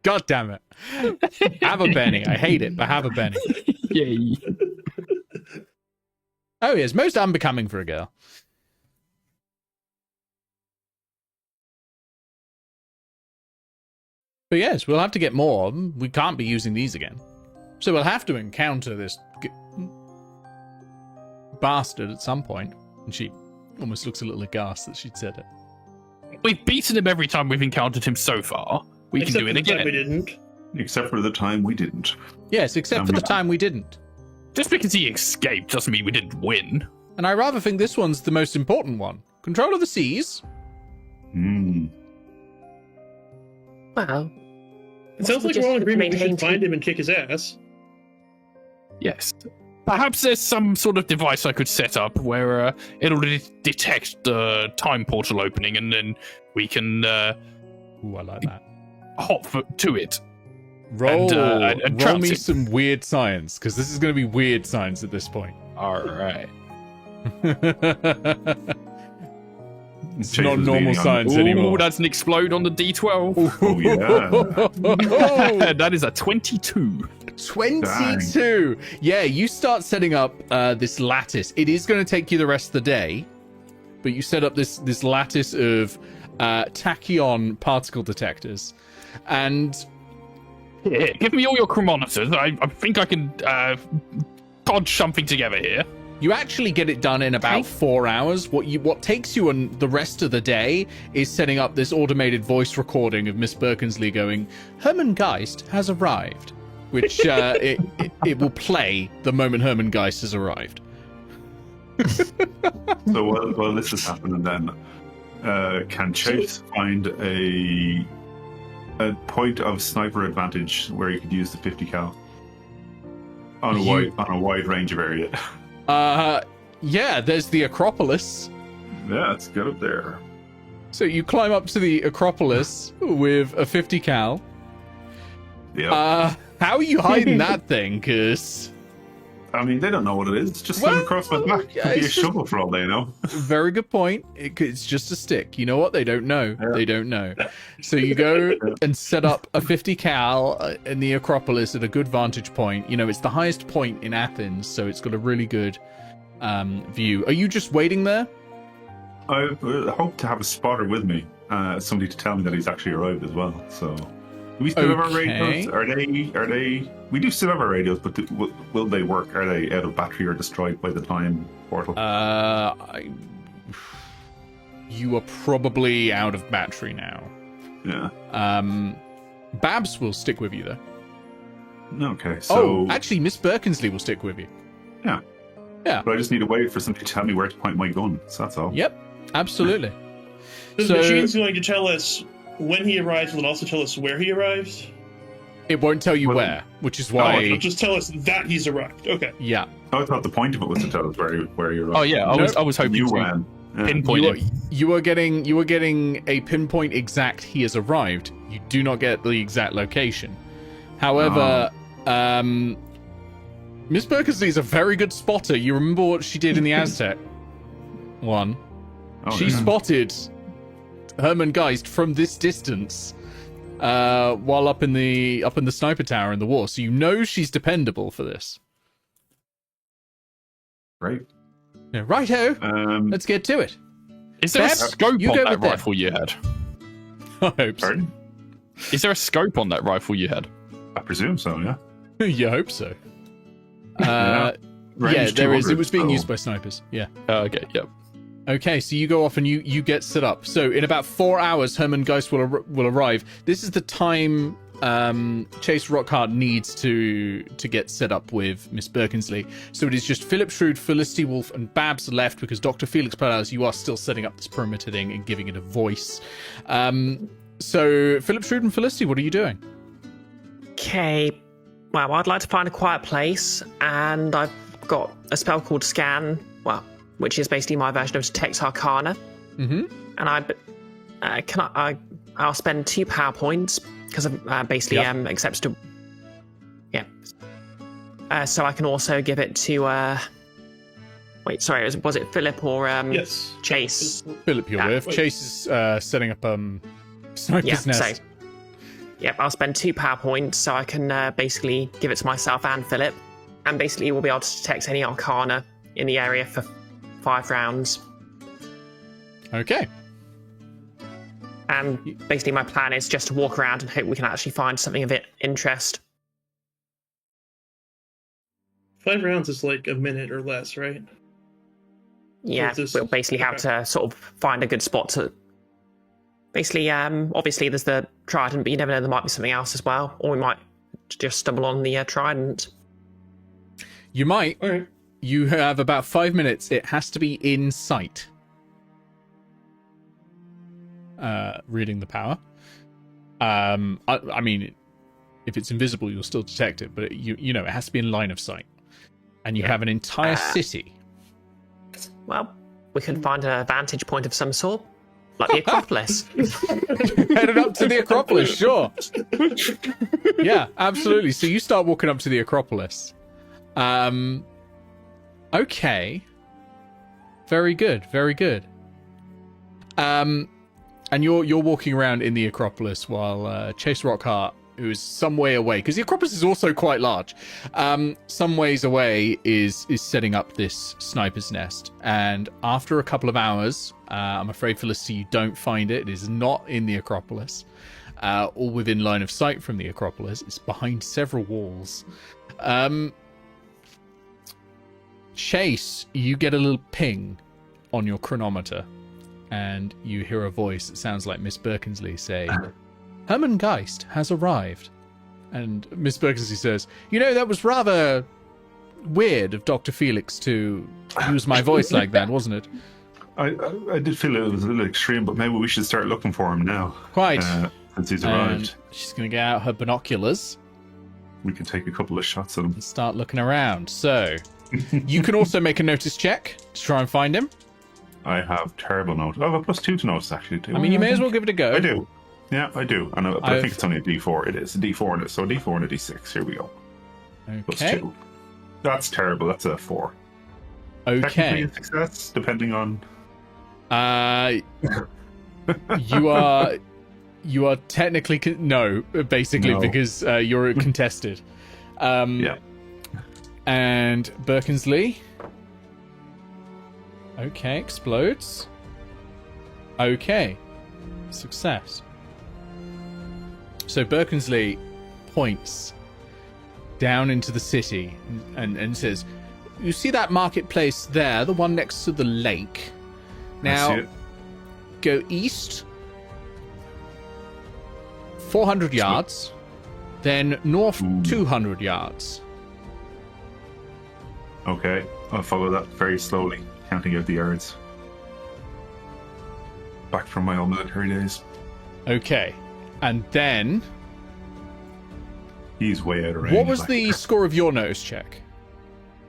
God damn it. Have a penny. I hate it, but have a penny. Yay. Oh, yes, most unbecoming for a girl. But yes, we'll have to get more. We can't be using these again. So we'll have to encounter this bastard at some point. And she almost looks a little aghast that she'd said it. We've beaten him every time we've encountered him so far. We can do it again. We didn't. Except for the time we didn't. Yes, except for the time we didn't. Just because he escaped doesn't mean we didn't win. And I rather think this one's the most important one. Control of the seas. Well, It sounds like we're all in agreement we should find him and kick his ass. Yes. Perhaps there's some sort of device I could set up where it'll detect the time portal opening, and then we can Ooh, I like that. hop to it. Roll, and roll me it. some weird science, because this is going to be weird science at this point. All right. It's not normal science anymore. Ooh, that's an explode on the D12. Oh, yeah. That is a 22. 22. Yeah, you start setting up this lattice. It is going to take you the rest of the day, but you set up this lattice of tachyon particle detectors, and Here, give me all your chronometers. I think I can podge something together here. you actually get it done in about 4 hours. What takes you on the rest of the day is setting up this automated voice recording of Miss Birkensleigh going, Hermann Gheist has arrived, which it will play the moment Hermann Gheist has arrived. So while this is happening, then can Chase find a point of sniper advantage where you could use the 50 cal on a wide range of area? Yeah, there's the Acropolis. Yeah, it's good up there. So you climb up to the Acropolis with a 50 cal. Yeah. How are you hiding that thing? Because I mean, they don't know what it is. It's just sitting across my back. It could be a shovel for all they know. very good point. It's just a stick. You know what? They don't know. Yeah. They don't know. So you go and set up a 50 cal in the Acropolis at a good vantage point. You know, it's the highest point in Athens, so it's got a really good view. Are you just waiting there? I hope to have a spotter with me. Somebody to tell me that he's actually arrived as well. So, do we still have our radios? Are they? We do still have our radios, but will they work? Are they out of battery or destroyed by the time portal? You are probably out of battery now. Yeah. Babs will stick with you though. Okay. So, actually, Miss Birkensleigh will stick with you. Yeah. Yeah. But I just need to wait for somebody to tell me where to point my gun. So that's all. Yep. Absolutely. The machine's going to tell us when he arrives. Will it also tell us where he arrives? It won't tell you where, which is why. It'll just tell us that he's arrived. Okay. Yeah. I thought the point of it was to tell us where you arrived. Oh yeah, I was hoping to pinpoint him. You are getting a pinpoint exact he has arrived. You do not get the exact location. However, Miss Birkensleigh is a very good spotter. You remember what she did in the Aztec one? She spotted Hermann Gheist from this distance while up in the sniper tower in the war. So you know she's dependable for this. Right. Yeah, righto. Let's get to it. Is there a scope on that rifle you had? I hope so. Pardon? Is there a scope on that rifle you had? I presume so, yeah. You hope so. Yeah, there is. It was being used by snipers. Yeah. Okay, yep. Okay, so you go off and you get set up. So in about 4 hours, Hermann Gheist will arrive. This is the time Chase Rockharte needs to get set up with Miss Birkensleigh. So it is just Philip, Shrewd, Felicity Wolfe, and Babs left because Dr. Felix Pardalis, you are still setting up this perimeter thing and giving it a voice. So Philip, Shrewd, and Felicity, what are you doing? Okay. Well, I'd like to find a quiet place, and I've got a spell called Scan, which is basically my version of Detect Arcana. Mm-hmm. And I'll spend 2 power points because I've basically accepted to. Yeah. So I can also give it to. Wait, sorry, was it Philip or yes. Chase? Philip, you're with. Chase is setting up Sniper's Nest. So, yep, I'll spend 2 power points so I can basically give it to myself and Philip. And basically we'll be able to detect any Arcana in the area for 5 rounds. Okay. And basically my plan is just to walk around and hope we can actually find something of interest. 5 rounds is like a minute or less, right? Yeah, we'll basically have to sort of find a good spot to... Basically, obviously there's the trident, but you never know, there might be something else as well. Or we might just stumble on the trident. You might. All right. You have about 5 minutes. It has to be in sight. Reading the power. I mean, if it's invisible, you'll still detect it, but you know, it has to be in line of sight. And you have an entire city. Well, we could find a vantage point of some sort, like the Acropolis. Headed up to the Acropolis, sure. Yeah, absolutely. So you start walking up to the Acropolis. Okay. Very good, very good. And you're walking around in the Acropolis while Chase Rockharte, who is some way away, because the Acropolis is also quite large, some ways away is setting up this sniper's nest. And after a couple of hours, I'm afraid, Felicity, you don't find it. It is not in the Acropolis, or within line of sight from the Acropolis. It's behind several walls. Chase, you get a little ping on your chronometer, and you hear a voice that sounds like Miss Birkensleigh say, Hermann Gheist has arrived. And Miss Birkensleigh says, you know, that was rather weird of Dr. Felix to use my voice like that, wasn't it? I did feel it was a little extreme, but maybe we should start looking for him now. Quite. Since he's arrived. And she's going to get out her binoculars. We can take a couple of shots at him. And start looking around. So, you can also make a notice check to try and find him. I have terrible notice. I have a +2 to notice, actually, too. I mean, you may as well give it a go. I do. Yeah, I do. But I think it's only a D4. It is a D4 and so a D4 and a D6. Here we go. Okay. +2. That's terrible. That's a 4. Okay. Technically a success, depending on. You are technically no, basically, because you're contested. Yeah. And Birkensleigh. Okay, explodes. Okay, success. So Birkensleigh points down into the city and says, you see that marketplace there, the one next to the lake? Now, go east 400 yards, then north 200 yards. Okay, I'll follow that very slowly, counting out the yards. Back from my old military days. Okay, and then... He's way out of range. What was the score of your nose check?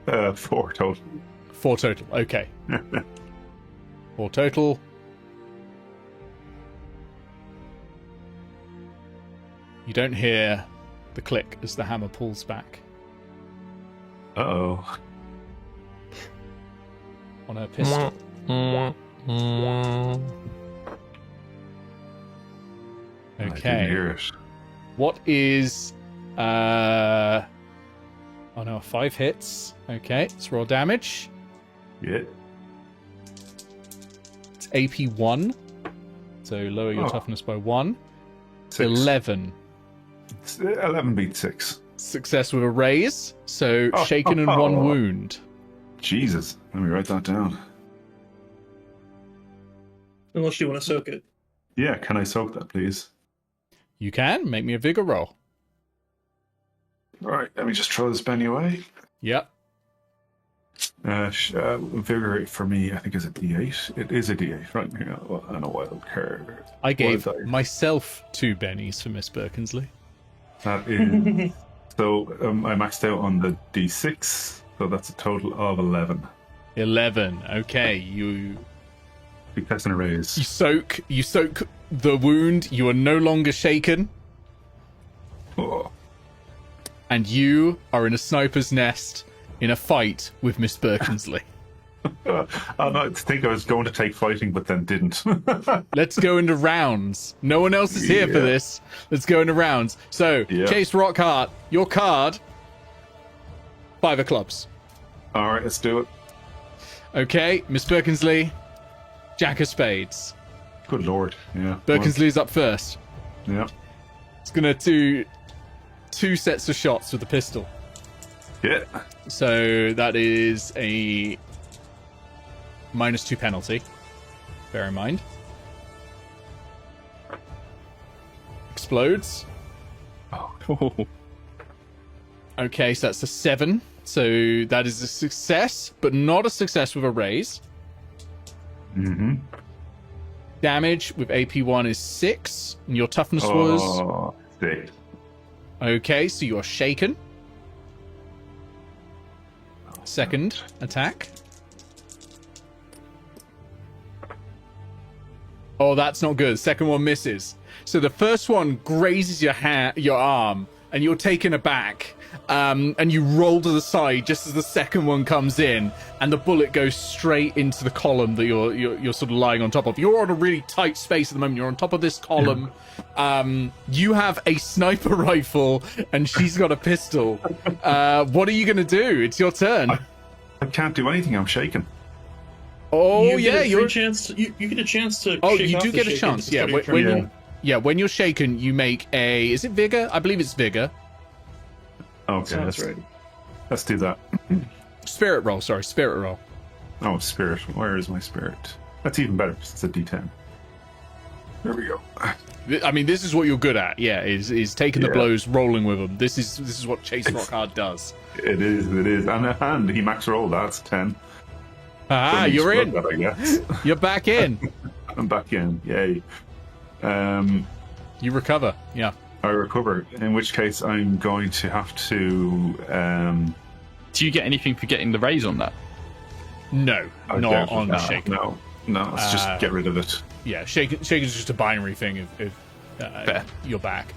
4 total. 4 total, okay. 4 total. You don't hear the click as the hammer pulls back. Uh-oh. On her pistol. I didn't Okay. hear it. What is... Oh no, 5 hits. Okay, let's roll damage. Yeah. It's AP 1. So lower your toughness by 1. 6. 11. 11 beat 6. Success with a raise. So shaken and 1 wound. Jesus. Let me write that down. Unless you want to soak it. Yeah, can I soak that, please? You can. Make me a vigor roll. Alright, let me just throw this Benny away. Yep. Vigor for me, I think, is a D8. It is a D8, right? Here, and a wild card. I gave Wild die. myself 2 bennies for Miss Birkensleigh. That is... So, I maxed out on the D6, so that's a total of 11. 11. Okay, you Success and a raise. soak the wound. You are no longer shaken, Oh. and you are in a sniper's nest in a fight with Miss Birkensleigh. I think I was going to take fighting, but then didn't. Let's go into rounds. No one else is here for this. Let's go into rounds. So, Chase Rockharte, your card, 5 of clubs. Alright, let's do it. Okay, Miss Birkensleigh, Jack of Spades. Good lord. Yeah. Birkensley's up first. Yeah. It's gonna do 2 sets of shots with the pistol. Yeah. So that is a -2 penalty. Bear in mind. Explodes. Oh. Okay, so that's a 7. So that is a success, but not a success with a raise. Mm-hmm. Damage with AP1 is 6, and your toughness was... 6. Okay, so you're shaken. Second attack. Oh, that's not good. Second one misses. So the first one grazes your arm, and you're taken aback. And you roll to the side just as the second one comes in, and the bullet goes straight into the column that you're sort of lying on top of. You're on a really tight space at the moment. You're on top of this column. You have a sniper rifle, and she's got a pistol. What are you going to do? It's your turn. I can't do anything. I'm shaking. Oh, you yeah, get a chance. You get a chance to. Oh, shake you off do the get a shaking chance. to Yeah, start your turn. when you're shaken, you make a. Is it vigor? I believe it's vigor. Okay, Sounds right. let's do that. Spirit roll. Sorry, spirit roll. Oh, spirit. Where is my spirit? That's even better. It's a D10. There we go. I mean, this is what you're good at. Yeah, is taking the Yeah. blows, rolling with them. This is what Chase Rockharte does. It is. And he max rolled. That's 10. Ah, you're in. That, I guess. You're back in. I'm back in. Yay. You recover. Yeah. I recover. In which case, I'm going to have to. Do you get anything for getting the raise on that? No, I not doubt on it. shaken. No. Let's just get rid of it. Yeah, shaken is just a binary thing. If Fair. you're back.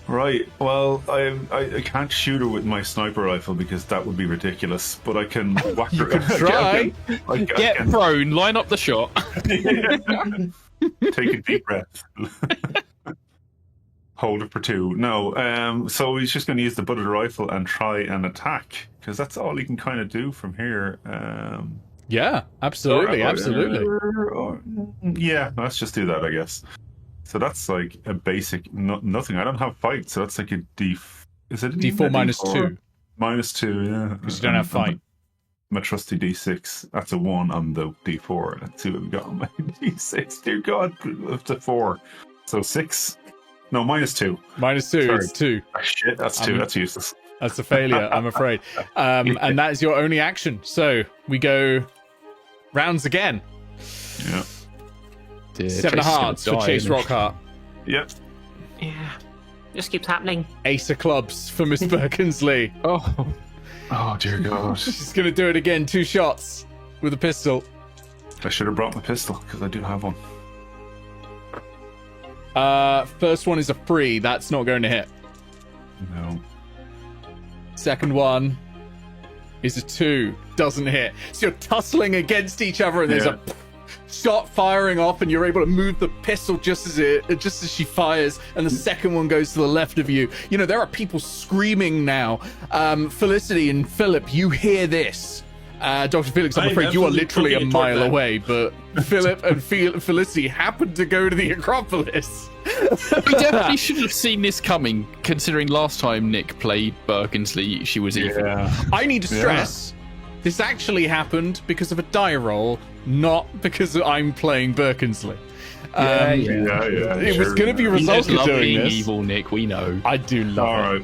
Right. Well, I can't shoot her with my sniper rifle because that would be ridiculous. But I can whack her. can try. Get prone, line up the shot. Take a deep breath. Hold it for 2. No. So he's just going to use the butt of the rifle and try and attack because that's all he can kind of do from here. Yeah, absolutely. Yeah, let's just do that, I guess. So that's like a basic nothing. I don't have fight, so that's like a D. Is it a D4 minus D4? 2 -2, yeah. because you don't have fight. My trusty D6. That's a 1 on the D4. Let's see what we got on my D6. Dear God, up to 4. So 6. No, -2. -2. Sorry. It's 2. Ah, shit, that's 2. That's useless. That's a failure, I'm afraid. And that is your only action. So we go rounds again. Yeah. 7 of hearts for Chase Rockharte. Yep. Yeah. Just keeps happening. Ace of clubs for Miss Birkensleigh. Oh dear God. She's going to do it again. 2 shots with a pistol. I should have brought my pistol because I do have one. First one is a 3. That's not going to hit. No. Second one is a 2. Doesn't hit. So you're tussling against each other, and there's a shot firing off, and you're able to move the pistol just as she fires, and the second one goes to the left of you. You know, there are people screaming now. Felicity and Phillip, you hear this. Dr. Felix, I'm afraid you are literally a mile away, but Phillip and Felicity happened to go to the Acropolis. We definitely should have seen this coming, considering last time Nick played Birkensley, she was evil. Yeah. I need to stress, this actually happened because of a die roll, not because I'm playing Birkensley. It was going to be a result of doing being this. evil, Nick, we know. I do love All it.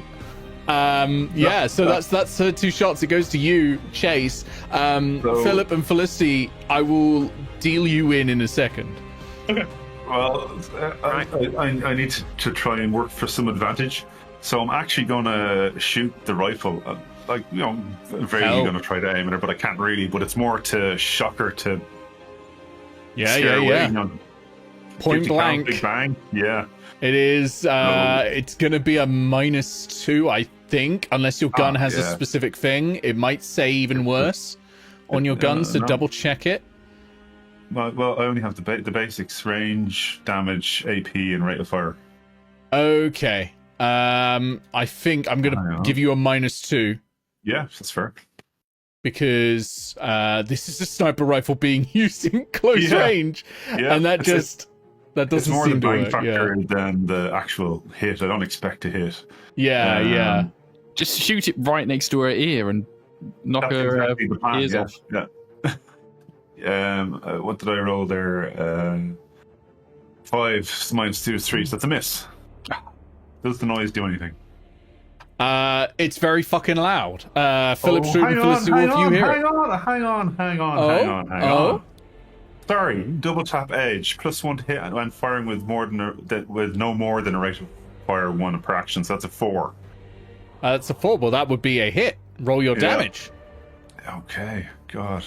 right. So that's her 2 shots. It goes to you, Chase. Phillip and Felicity, I will deal you in a second. Okay. Well, I need to try and work for some advantage. So I'm actually going to shoot the rifle. I'm very going to try to aim at her, but I can't really. But it's more to shock her to scare away. You know, Point 50 blank. big bang. Yeah. It is. It's going to be a -2, I think, unless your gun has a specific thing. It might say even worse on your gun, so double check it. Well, I only have the basics: range, damage, AP, and rate of fire. Okay. I think I'm going to give you a -2. Yeah, that's fair. because this is a sniper rifle being used in close range, and that doesn't it's more seem the to bang work. factor than the actual hit. I don't expect to hit. Yeah. Just shoot it right next to her ear and knock That's her exactly the plan, ears off. Yeah. What did I roll there? 5 minus 2 is 3, so that's a miss. Does the noise do anything? It's very fucking loud. Philip, Shrewd, and Felicity Wolfe, you hear it. Hang on. Sorry, double tap edge, +1 to hit when firing with no more than a rate of fire 1 per action, so that's a 4. That's a 4. Well, that would be a hit. Roll your damage. Okay, God.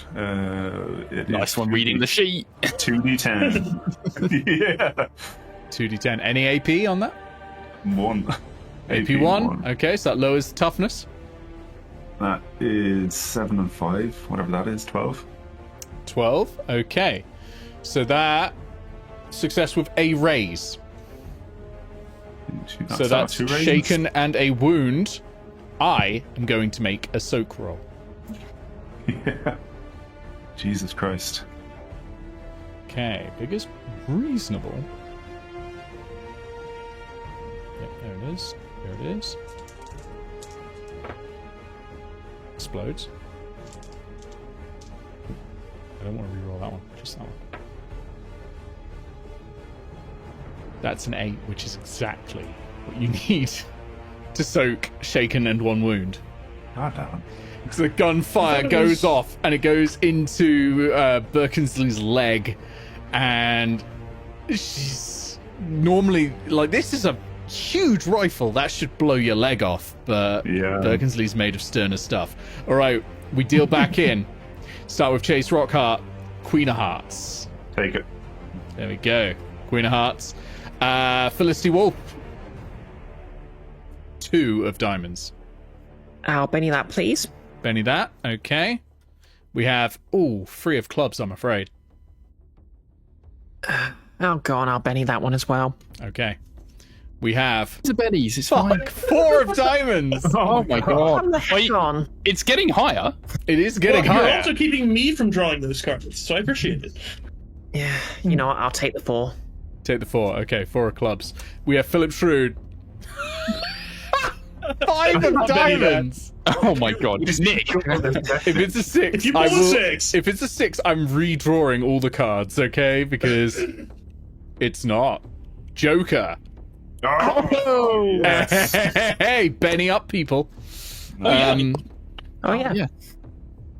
Nice one reading the sheet. 2d10. Yeah. 2d10. Any AP on that? 1. AP 1. Okay, so that lowers the toughness. That is 7 and 5, whatever that is, 12. 12. Okay. So that success with a raise. So that's shaken and a wound. I am going to make a soak roll. Yeah. Jesus Christ. Okay, biggest reasonable. Yep, there it is. There it is. Explodes. I don't want to reroll that one, just that one. That's an 8, which is exactly what you need to soak shaken and 1 wound. God damn. So the gunfire goes off and it goes into Birkensley's leg, and she's normally like, this is a huge rifle that should blow your leg off, but Birkensley's made of sterner stuff. All right, we deal back in. Start with Chase Rockharte, Queen of Hearts. Take it. There we go, Queen of Hearts. Felicity Wolfe, 2 of diamonds. I'll Benny that, please. Benny that, okay. We have, 3 of clubs, I'm afraid. Oh, go on, I'll Benny that one as well. Okay. We have... It's a Benny's, it's fine. 4 of diamonds! Oh my god. Come the heck on. It's getting higher. It is getting You're higher. also keeping me from drawing those cards, so I appreciate it. Yeah, you know what? I'll take the 4. Take the 4. Okay, 4 of clubs. We have Philip Shrewd. 5 of diamonds! Oh my god. Nick. If it's a 6, If you pull a 6. If it's a 6, I'm redrawing all the cards, okay? Because it's not. Joker. Oh! Yes. Hey, Benny up, people. Oh yeah.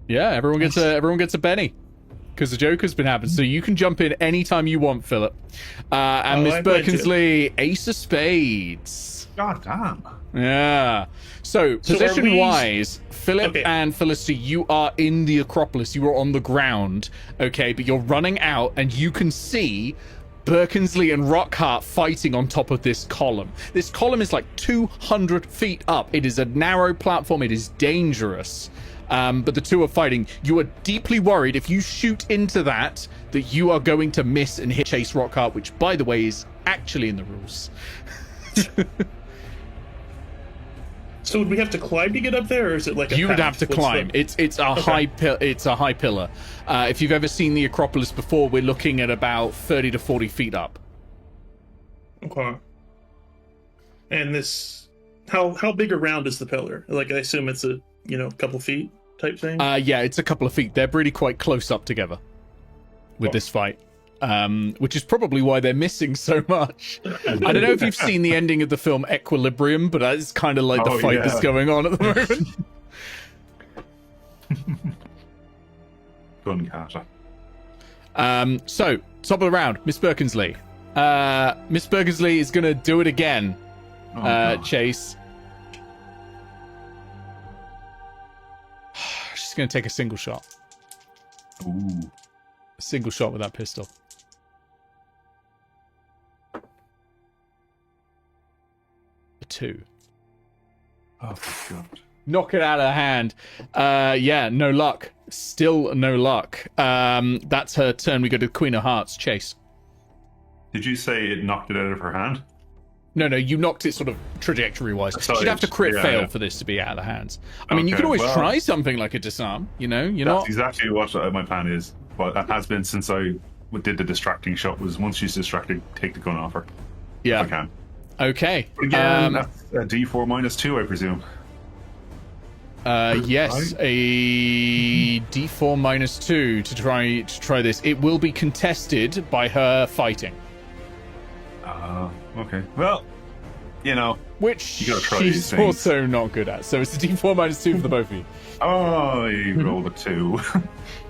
Yeah, everyone gets a Benny. Because the Joker's been happening, so you can jump in anytime you want, Philip. And Miss Birkensleigh, Ace of Spades. God damn. Yeah. So, So position-wise, Philip and Felicity, you are in the Acropolis. You are on the ground, okay? But you're running out, and you can see Birkensley and Rockharte fighting on top of this column. This column is like 200 feet up. It is a narrow platform. It is dangerous. But the two are fighting. You are deeply worried if you shoot into that you are going to miss and hit Chase Rockharte, which, by the way, is actually in the rules. So would we have to climb to get up there, or is it like You would have to climb. It's a high pillar. If you've ever seen the Acropolis before, we're looking at about 30 to 40 feet up. Okay. And this, how big around is the pillar? Like, I assume it's a couple feet type thing. Yeah, it's a couple of feet. They're really quite close up together with this fight. Which is probably why they're missing so much. I don't know if you've seen the ending of the film Equilibrium, but that's kind of like the fight that's going on at the moment. Gun kata. So, top of the round, Miss Birkensleigh. Miss Birkensleigh is going to do it again, Chase. She's going to take a single shot. Ooh. A single shot with that pistol. A 2. Oh, God. Knock it out of her hand. Yeah, no luck. Still no luck. That's her turn. We go to Queen of Hearts, Chase. Did you say it knocked it out of her hand? No, you knocked it sort of trajectory-wise. Aside, You'd have to crit yeah, fail yeah. for this to be out of the hands. I mean, you Okay, could always well- try something like a disarm, you know? You're That's not... exactly what my plan is. Well, that has been since I did the distracting shot. Was once she's distracted, take the gun off her. Yeah. If I can. Okay. But again, that's a D4 -2, I presume. Yes, a D4 -2 to try this. It will be contested by her fighting, Okay. Well, you know. which You gotta try these she's things. also not good at. So it's a D4 -2 for the both of you. Oh, you rolled a 2.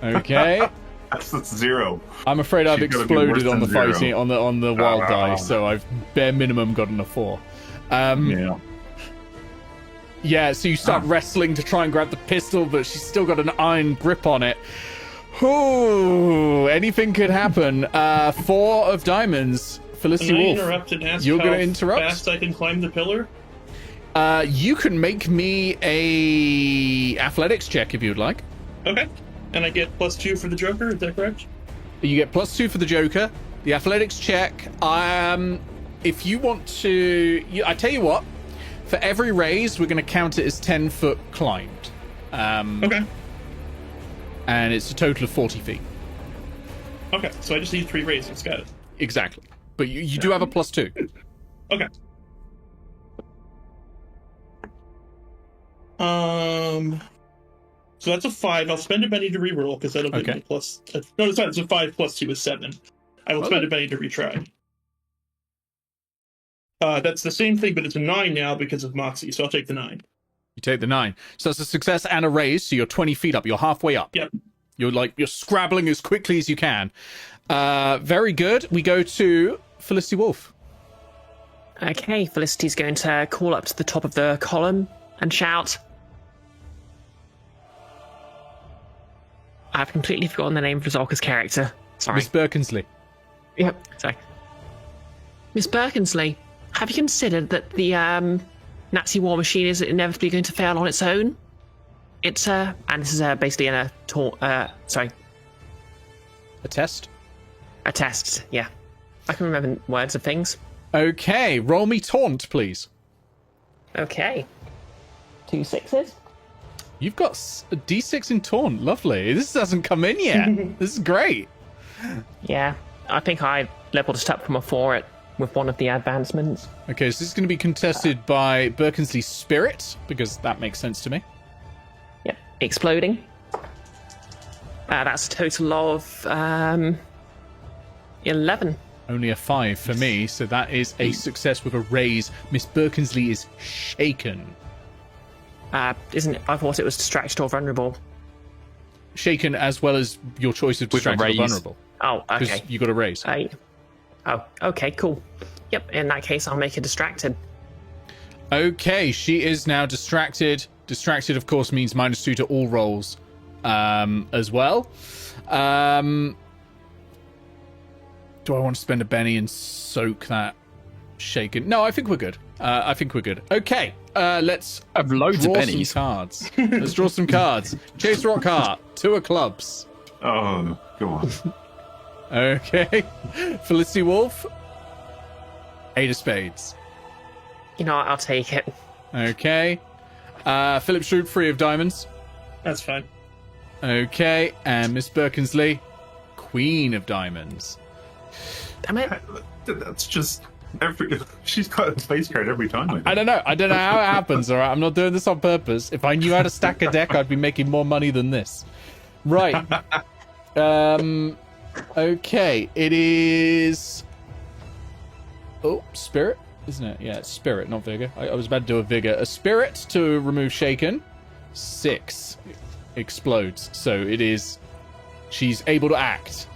Okay. That's 0. I'm afraid I've She's gotta be worse exploded on the than 0. fighting on the wild die, so I've bare minimum gotten a 4. Yeah. Yeah, so you start wrestling to try and grab the pistol, but she's still got an iron grip on it. Ooh, anything could happen. 4 of diamonds. Felicity Can I Wolfe. interrupt and ask You're how gonna interrupt? fast I can climb the pillar? You can make me a athletics check if you'd like. Okay. And I get +2 for the Joker, is that correct? You get +2 for the Joker. The athletics check. If you want to, I tell you what. For every raise, we're going to count it as 10 foot climbed. Okay. And it's a total of 40 feet. Okay, so I just need 3 raises, got it. Exactly. But you do have a +2. Okay. So that's a 5. I'll spend a penny to reroll because that'll give Okay. me plus. No, it's not. It's a 5 + 2 is 7. I will spend a penny to retry. That's the same thing, but it's a 9 now because of Moxie, so I'll take the 9. You take the 9. So that's a success and a raise, so you're 20 feet up. You're halfway up. Yep. You're scrabbling as quickly as you can. Very good. We go to Felicity Wolfe. Okay, Felicity's going to call up to the top of the column and shout. I've completely forgotten the name of Rizalka's character. Sorry. Miss Birkensleigh. Yep, sorry. Miss Birkensleigh, have you considered that the Nazi war machine is inevitably going to fail on its own? It's and this is basically a test? a test. Yeah, I can remember words of things. Okay, roll me taunt, please. Okay, 2 6s. You've got a D6 in taunt. Lovely. This hasn't come in yet. This is great. Yeah, I think I leveled it up from a 4 with one of the advancements. Okay, so this is going to be contested by Birkensleigh's spirit, because that makes sense to me. Yep, exploding. That's a total of 11. Only a 5 for me, so that is a success with a raise. Miss Birkensleigh is shaken. Isn't it? I thought it was distracted or vulnerable. Shaken as well as your choice of With a distracted or raise. vulnerable. Oh, Because okay. you got a raise. Oh, okay, cool. Yep, in that case, I'll make her distracted. Okay, she is now distracted. Distracted, of course, means -2 to all rolls as well. Do I want to spend a penny and soak that shaken? No, I think we're good. Okay, let's I've loads draw of pennies. some cards. Let's draw some cards. Chase Rockharte, 2 of clubs. Oh, go on. Okay. Felicity Wolfe, 8 of spades. You know what, I'll take it. Okay. Philip Shrewd, 3 of diamonds. That's fine. Okay. And Miss Birkensleigh, Queen of diamonds. Damn it. That's just she's got a space card every time. I don't know how it happens, alright? I'm not doing this on purpose. If I knew how to stack a deck, I'd be making more money than this. Right. Okay. It is... Oh, spirit, isn't it? Yeah, it's spirit, not vigor. I was about to do a vigor. A spirit to remove shaken. 6 explodes. So it is... She's able to act.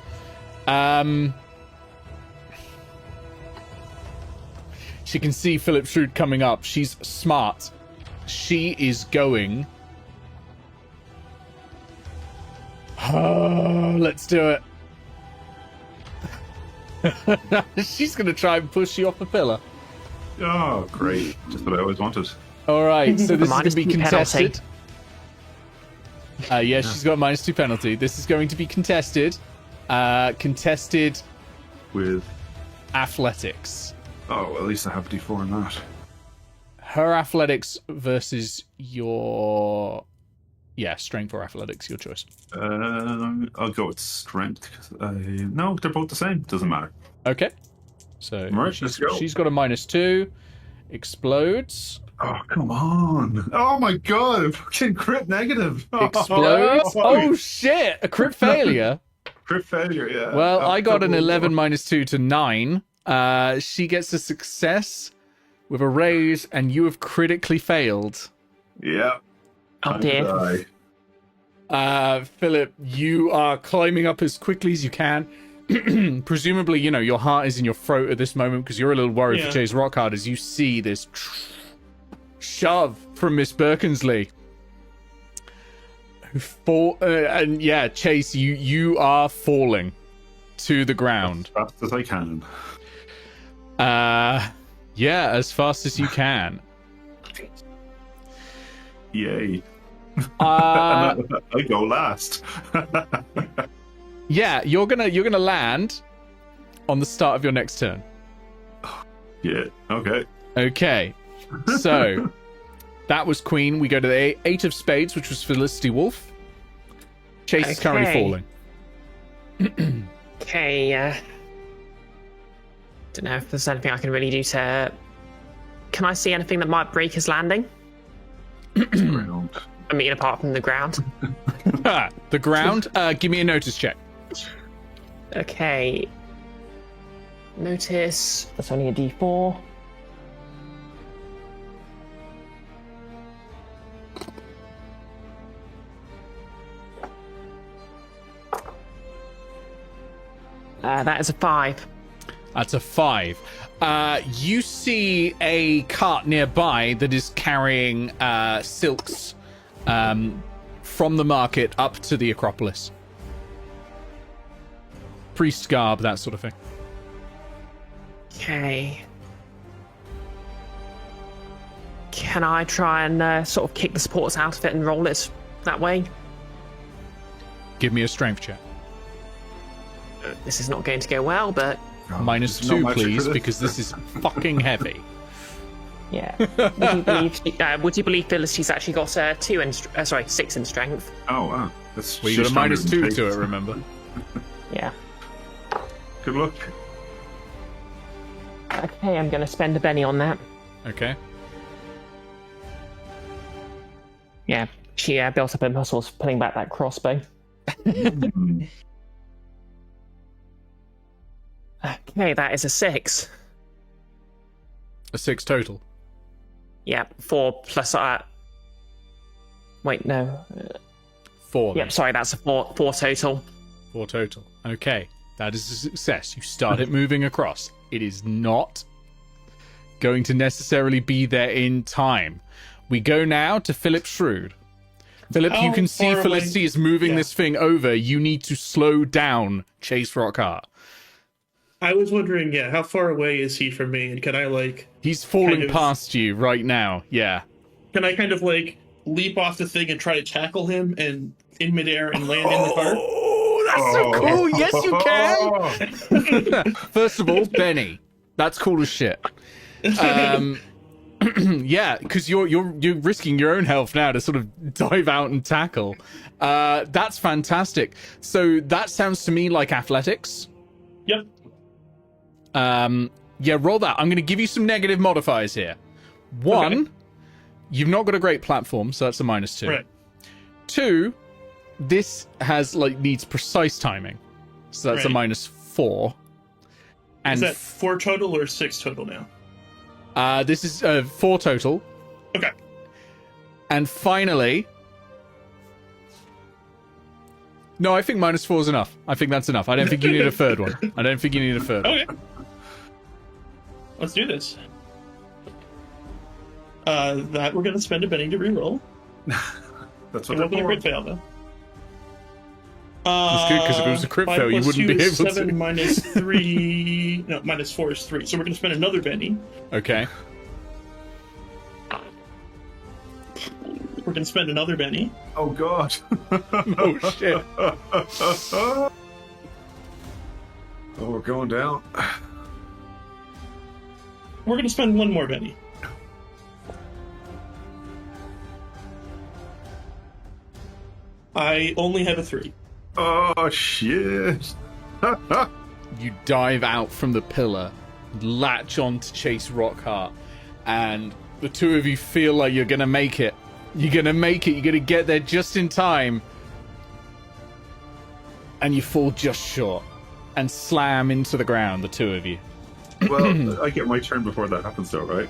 She can see Philip Shrewd coming up. She's smart. She is going... Oh, let's do it. She's going to try and push you off the pillar. Oh, great. Just what I always wanted. All right, so this is going to be -2 contested. Yes, she's got a -2 penalty. This is going to be contested. Contested With athletics. Oh, well, at least I have a D4 in that. Her athletics versus your... Yeah, strength or athletics, your choice. I'll go with strength. No, they're both the same. Doesn't matter. Okay. So Right, let's go. she's got a -2. Explodes. Oh, come on. Oh, my God. Fucking crit negative. Explodes. Oh, shit. A crit failure. Crit failure, yeah. Well, I got an Double- 11 -2 to 9. She gets a success with a raise, and you have critically failed. Yeah. Oh Time dear. to die. Philip, you are climbing up as quickly as you can. Presumably, your heart is in your throat at this moment because you're a little worried for Yeah. Chase Rockharte as you see this shove from Miss Birkensleigh. And yeah, Chase, you are falling to the ground. As fast as I can. Yeah, as fast as you can. Yay. Uh, I go last. yeah, you're gonna land on the start of your next turn. Yeah, okay. Okay, so that was Queen. We go to the 8 of Spades, which was Felicity Wolfe. Chase is currently Okay. falling. Okay, don't know if there's anything I can really do to... Can I see anything that might break his landing? Ground. I mean, apart from the ground. The ground. Give me a notice check. Okay. Notice. That's only a D4. That is a 5. That's a 5. You see a cart nearby that is carrying silks from the market up to the Acropolis. Priest garb, that sort of thing. Okay. Can I try and sort of kick the supports out of it and roll it that way? Give me a strength check. This is not going to go well, but God, -2, there's no magic please, for this. because this is fucking heavy. yeah. Would you believe Felicity's actually got 6 in strength? Oh, wow. That's Well, you got a she's stronger -2 than to it, Chase. remember? Yeah. Good luck. Okay, I'm going to spend a penny on that. Okay. Yeah, she built up her muscles pulling back that crossbow. Okay, that is a 6. A 6 total. Yeah, 4 plus... Wait, no. 4. Yep, sorry, that's a 4 total. 4 total. Okay. That is a success. You start it moving across. It is not going to necessarily be there in time. We go now to Philip Shrewd. Philip, you How can see far away- Felicity is moving Yeah. this thing over. You need to slow down Chase Rockharte. I was wondering, how far away is he from me? And can I, He's falling Kind of- past you right now. Yeah. can I kind of, leap off the thing and try to tackle him and in midair and land in the car? Oh, that's so cool. Yes, you can. First of all, Benny. That's cool as shit. Yeah, because you're risking your own health now to sort of dive out and tackle. That's fantastic. So that sounds to me like athletics. Yep. Yeah, roll that. I'm going to give you some negative modifiers here. 1, Okay. you've not got a great platform, so that's a -2. Right. 2, this has needs precise timing, so that's a Right. -4. And Is that 4 total or 6 total now? this is 4 total. Okay. And finally, no, I think -4 is enough. I think that's enough. I don't think you need a third one. I don't think you need a third one. Okay. Let's do this. That we're going to spend a penny to reroll. That's It what won't be a they're crit for. fail, though. That's good, 'cause if it was a crit fail, you wouldn't be able to. 7 minus 3... No, -4 is 3. So we're going to spend another penny. Okay. We're going to spend another penny. Oh, God. Oh shit. Oh, we're going down. We're gonna spend one more penny. I only have a 3. Oh, shit. You dive out from the pillar, latch on to chase Rockharte, and the two of you feel like you're going to make it. You're going to make it. You're going to get there just in time. And you fall just short and slam into the ground, the two of you. Well, I get my turn before that happens, though, right?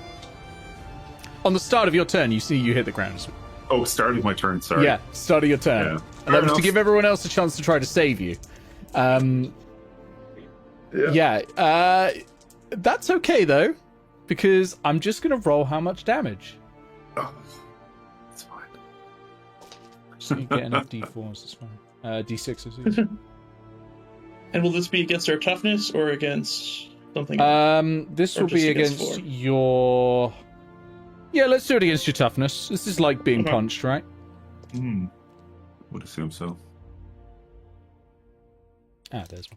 On the start of your turn, you see you hit the ground. Oh, start of my turn, sorry. Yeah, start of your turn. Yeah. And that was to give everyone else a chance to try to save you. That's okay, though, because I'm just going to roll how much damage. Oh, that's fine. So you get enough d4s, it's fine. D6s. And will this be against our toughness or against something? This Or will just be against against 4? your... Yeah, let's do it against your toughness. This is like being Okay. punched, right? Would assume so. Ah, there's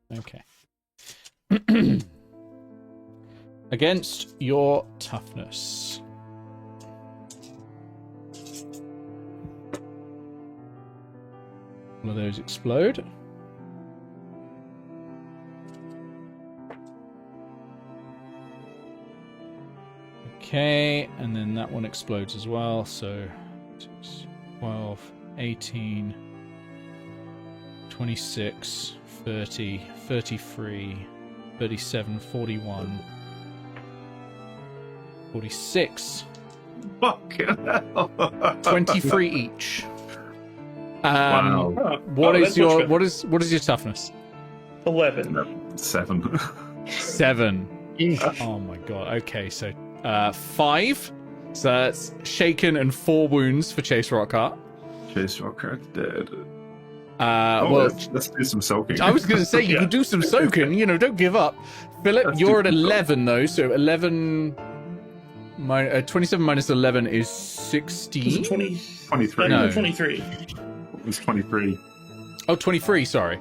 one. Okay. Against your toughness. All of those explode. Okay, and then that one explodes as well, so 6, 12, 18, 26, 30, 33, 37, 41, 46, Fucking hell. 23 each. Wow. Oh, What is that's your much better. what is your toughness? 11. 7. 7. Oh my god. Okay, so 5. So that's shaken and 4 wounds for Chase Rockharte. Chase Rockharte dead. Well, let's do some soaking. I was going to say you Yeah. could do some soaking. Don't give up. Philip, Let's you're do at some 11 though, so 11. 27 minus 11 is 16. Is it 20? 23. No. 23. It was 23. Oh, 23, sorry.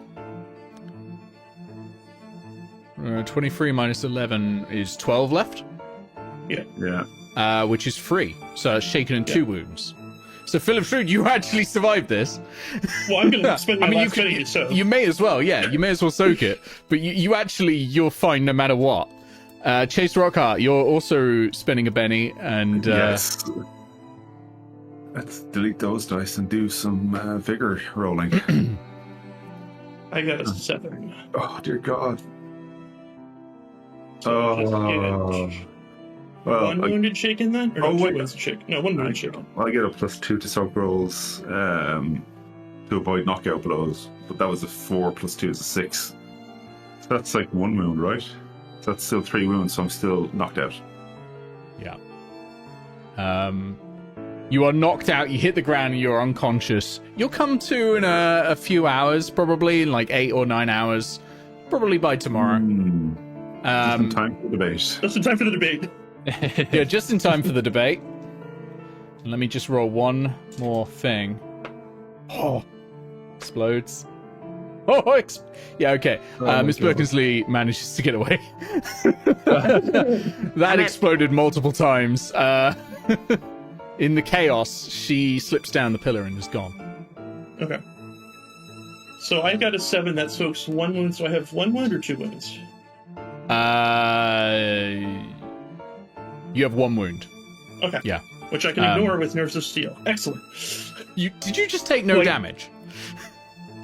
23 minus 11 is 12 left, Yeah. which is 3. So it's shaken in 2 Yeah. wounds. So, Philip Shrewd, you actually survived this. Well, I'm going to spend my last penny to soak. You may as well, yeah. You may as well soak it. But you're fine no matter what. Chase Rockharte, you're also spending a penny, and Yes. Let's delete those dice and do some vigor rolling. I got a 7. Oh, dear God. So just Oh. get Well, one wounded shaken then? Or Oh, no, 2 wait. wounds shaken. No, 1 wounded shaken. I get a +2 to soak rolls to avoid knockout blows, but that was a 4 + 2 is a 6. So that's like 1 wound, right? So that's still 3 wounds, so I'm still knocked out. yeah. You are knocked out. You hit the ground. And you're unconscious. You'll come to in a few hours, probably in like 8 or 9 hours, probably by tomorrow. Just in time for the debate. Just in time for the debate. Yeah, just in time for the debate. And let me just roll one more thing. Oh, explodes. Oh, yeah, okay. Oh, Miss God. Birkensleigh manages to get away. That exploded multiple times. In the chaos, she slips down the pillar and is gone. Okay. So I got a 7 that soaks 1 wound, so I have 1 wound or 2 wounds? You have 1 wound. Okay. Yeah. Which I can ignore with Nerves of Steel. Excellent. Did you just take no Like- damage?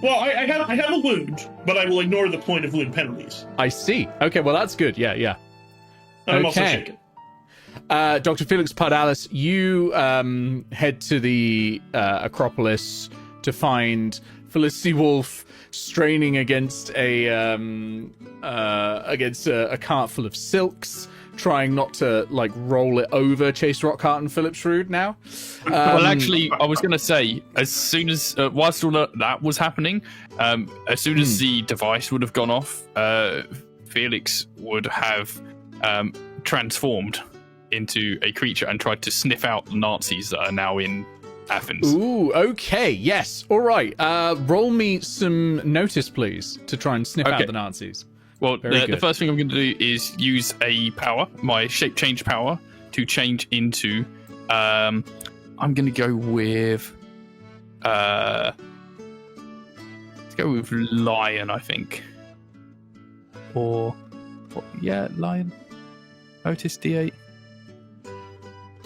Well, I have a wound, but I will ignore the point of wound penalties. I see. Okay, well that's good. Yeah, yeah. And I'm also Okay. shaken. Dr. Felix Pardalis, you head to the Acropolis to find Felicity Wolfe straining against a cart full of silks, trying not to like roll it over Chase Rockharte and Philip Shrewd now. Well, actually, I was going to say, as soon as, whilst all that was happening, as soon as the device would have gone off, Felix would have transformed into a creature and tried to sniff out the Nazis that are now in Athens. Ooh, okay, yes. All right. Roll me some notice, please, to try and sniff out Okay. the Nazis. Well, Very the good. first thing I'm going to do is use a power, my shape change power, to change into. I'm going to go with. Let's go with lion, I think. Or, yeah, lion. Notice D8.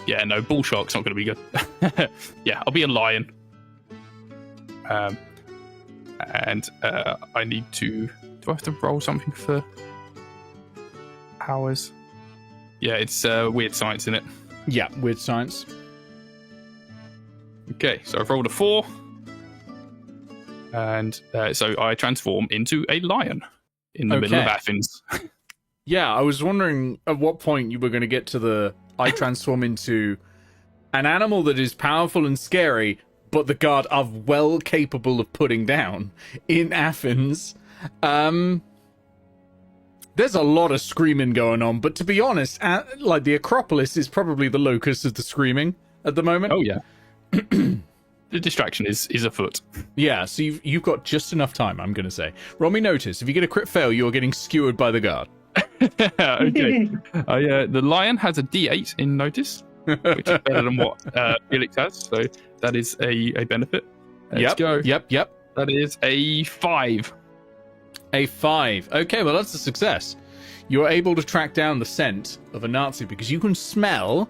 Yeah, no, bull shark's not going to be good. Yeah, I'll be a lion. And I need to. Do I have to roll something for powers? Yeah, it's weird science in it. Yeah, weird science. Okay, so I've rolled a 4. And so I transform into a lion in the middle of Okay. Athens. Yeah, I was wondering at what point you were going to get to the I transform into an animal that is powerful and scary, but the guard are well capable of putting down in Athens. There's a lot of screaming going on, but to be honest, like the Acropolis is probably the locus of the screaming at the moment. Oh, yeah. The distraction is afoot. Yeah, so you've got just enough time, I'm going to say. Roll me notice. If you get a crit fail, you're getting skewered by the guard. Okay. The lion has a D8 in notice, which is better than what Felix has, so that is a benefit. Let's go. Yep. That is a 5. A 5. Okay, well, that's a success. You're able to track down the scent of a Nazi because you can smell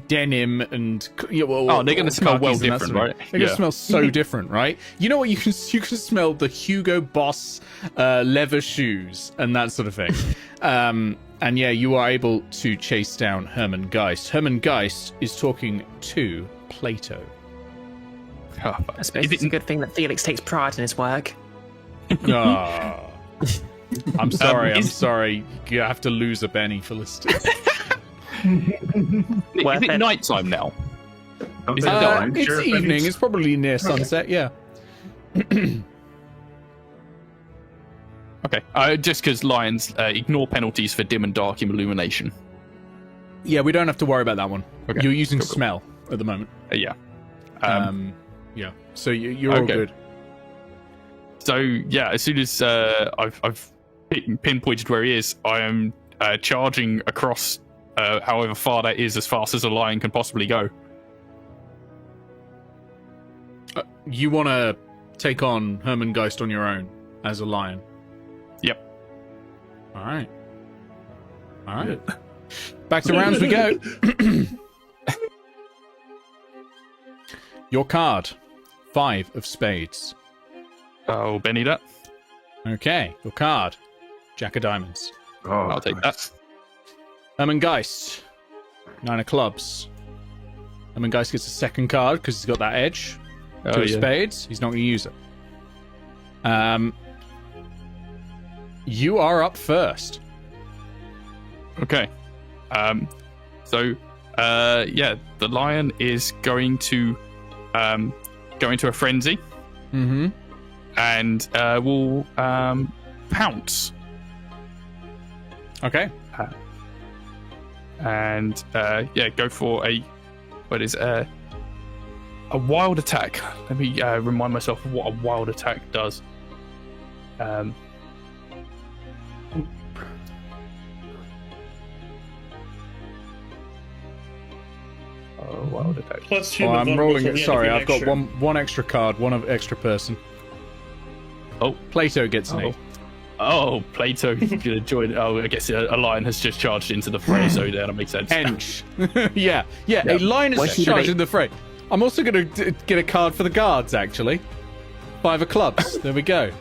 denim and... they're going to smell well different, right? They're going to smell so different, right? You know what? You can smell the Hugo Boss leather shoes and that sort of thing. And yeah, you are able to chase down Hermann Gheist. Hermann Gheist is talking to Plato. I suppose it's a good thing that Felix takes pride in his work. Ah. I'm sorry. I'm sorry. You have to lose a Benny, Felicity. Is it night time now? Is it dark? It's Sure, evening. Benny's- It's probably near sunset. Yeah. Okay. Just because lions ignore penalties for dim and dark illumination. Yeah, we don't have to worry about that one. Okay. You're using Cool. smell at the moment. Yeah. Yeah. So you're all Okay. good. So yeah, as soon as I've pinpointed where he is, I am charging across however far that is, as fast as a lion can possibly go. You want to take on Hermann Gheist on your own as a lion? Yep. All right. Back to rounds we go. Your card, 5 of spades. Oh, Benny, that. Okay, your card, Jack of diamonds. Oh, I'll take that. Hermann Gheist, 9 of clubs. Hermann Gheist gets a second card because he's got that edge. 2 of spades. He's not going to use it. You are up first. Okay. So the lion is going to go into a frenzy. Mm-hmm. And will pounce. Okay. And go for a wild attack. Let me remind myself of what a wild attack does. Wild attack. Plus 2. Oh, I'm rolling it. it. Sorry, I've got one extra card, one of extra person. Oh, Plato gets an 8. Oh, Plato gonna join. Oh, I guess a lion has just charged into the fray, so that makes sense. Hench. yeah. A lion is charged in the fray. I'm also going to get a card for the guards, actually. 5 of clubs. There we go.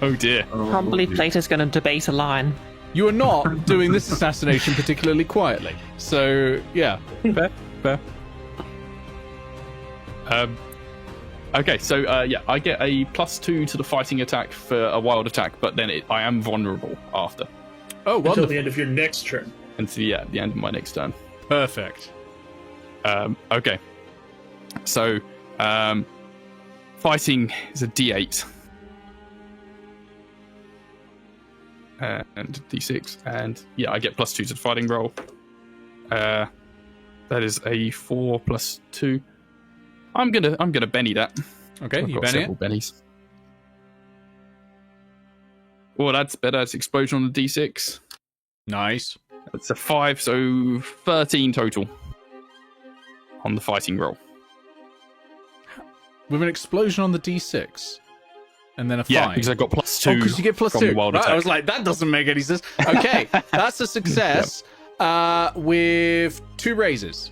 Oh dear. Probably Plato's going to debate a lion. You are not doing this assassination particularly quietly. So, yeah. Fair. Okay, so I get a +2 to the fighting attack for a wild attack, but then I am vulnerable after. Oh, Until wonderful. the end of your next turn. And so, the end of my next turn. Perfect. Okay. So, fighting is a D8. And D6. And, I get +2 to the fighting roll. That is a 4 + 2. I'm gonna Benny that. Okay, I've you got Benny it. several bennies. Well, that's better. It's explosion on the D6. Nice. That's a 5, so 13 total on the fighting roll. With an explosion on the D6. And then a 5. Yeah, because I got +2. Oh, because you get from +2. the wild Right, attack. I was like, that doesn't make any sense. Okay, that's a success with 2 raises.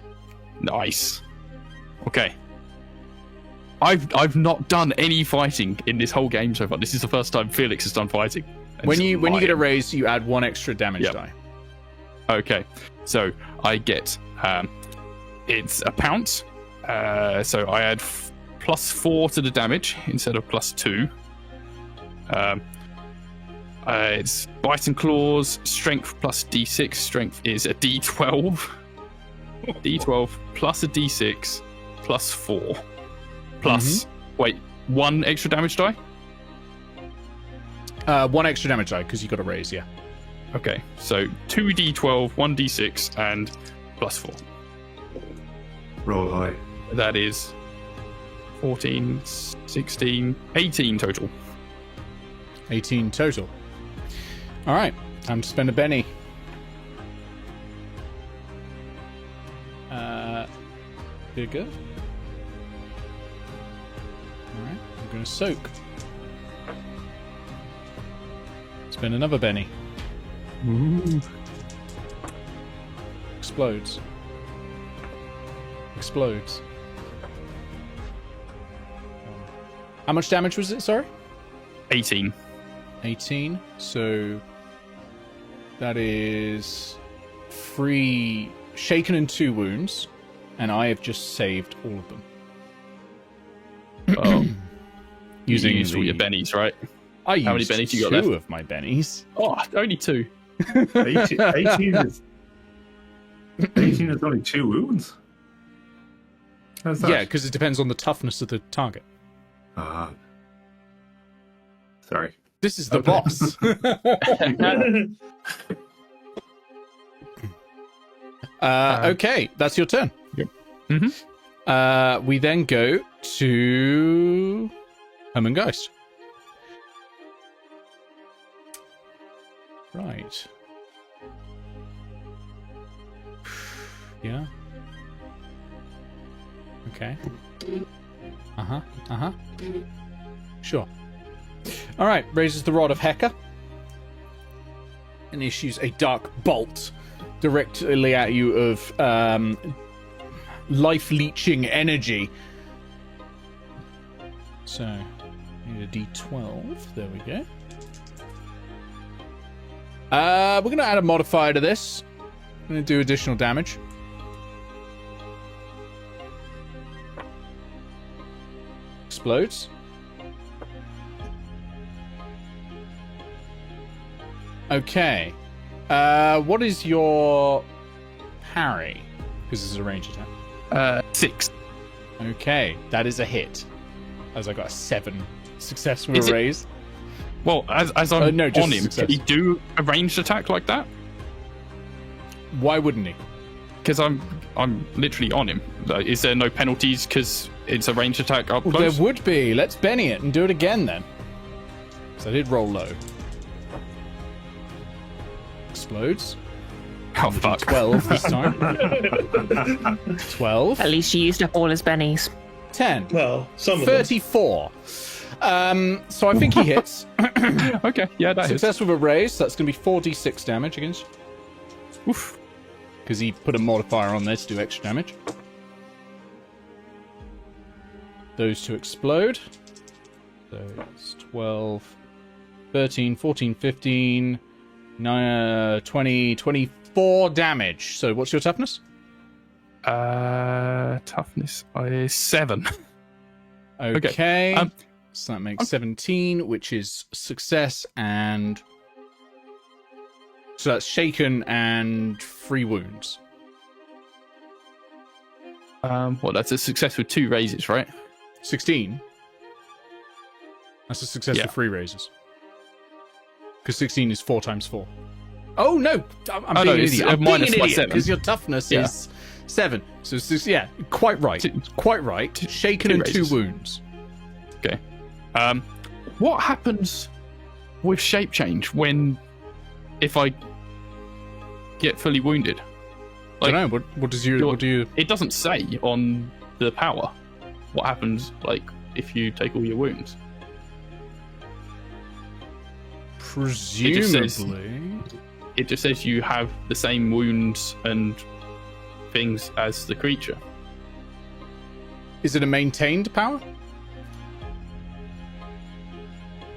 Nice. Okay. I've not done any fighting in this whole game so far. This is the first time Felix has done fighting. And When it's you get a mine. raise, you add 1 extra damage Yep. die. Okay, so I get it's a pounce. So I add +4 to the damage instead of +2. It's bite and claws, strength plus D6. Strength is a D12. D12 plus a D6 plus 4 plus wait, 1 extra damage die. 1 extra damage die because you got a raise. Yeah. Okay, so 2d12, 1d6, and +4. Roll high. That is 14, 16, 18 total. 18 total. All right, time to spend a Benny. Good, good. All right, I'm going to soak. Spend another Benny. Explodes. Explodes. How much damage was it? Sorry? 18. 18. So that is 3 shaken and 2 wounds, and I have just saved all of them. Oh, Using you used all the- your bennies, right? I How many used bennies you got 2 left? of my bennies. Oh, only 2. 18 is 18 is only 2 wounds. How's that? Yeah, because it depends on the toughness of the target. Sorry. This is the boss. Okay, that's your turn. Yep. We then go to Hermann Gheist. Right. Yeah. Okay. Sure. All right, raises the rod of Heka and issues a dark bolt directly at you of life-leeching energy. So, need a D12. There we go. We're going to add a modifier to this. I'm going to do additional damage. Explodes. Okay. What is your parry? Because this is a range attack. 6. Okay, that is a hit. As I got a 7 success with Is a it- raise. Well, as I'm no, just on him, success. can he do a ranged attack like that? Why wouldn't he? Because I'm literally on him. Like, is there no penalties because it's a ranged attack up Well, close? there would be. Let's Benny it and do it again then. So I did roll low. Explodes. Oh fuck! 12 this time. 12. At least you used up all his bennies. 10. Well, some of them. 34. So I think he hits. Okay, yeah, that is. Success with a raise. So that's going to be 4d6 damage against you. Oof. Because he put a modifier on this to do extra damage. Those two explode. So it's 12, 13, 14, 15, 20, 24 damage. So what's your toughness? Toughness is 7. Okay. Um, So that makes 17, which is success, and so that's shaken and 3 wounds. Well, that's a success with 2 raises, right? 16. That's a success Yeah. with 3 raises. Because 16 is 4 times 4. Oh no! I'm Oh, being no, an it's, idiot. I'm being minus an plus idiot 7. because your toughness Yeah. is 7. So it's just, yeah, quite right. Quite right. Shaken two and 2 raises. wounds. Okay. What happens with shape change if I get fully wounded? I don't know. What do you? It doesn't say on the power what happens if you take all your wounds. Presumably, it just says you have the same wounds and things as the creature. Is it a maintained power?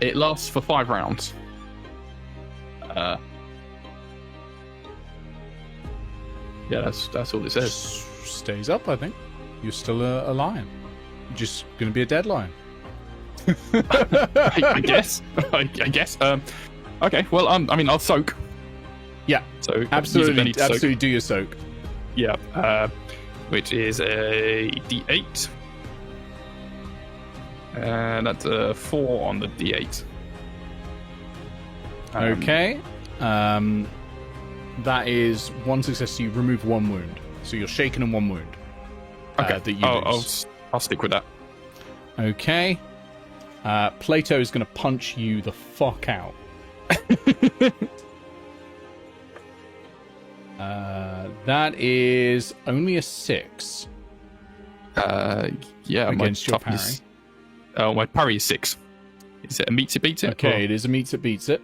It lasts for 5 rounds. Yeah, that's all it says. Stays up, I think. You're still a lion. You're just going to be a dead lion. I guess. I guess. Okay. Well, I'll soak. Yeah. So absolutely do your soak. Yeah. Which is a D8. And that's a 4 on the D8. Okay. That is 1 success. So you remove 1 wound. So you're shaken and 1 wound. Okay. That you lose. I'll stick with that. Okay. Plato is going to punch you the fuck out. That is only a 6. Yeah, against my your toughness. Oh, my parry is 6. Is it a meets it beats it? Okay, it is a meets it beats it.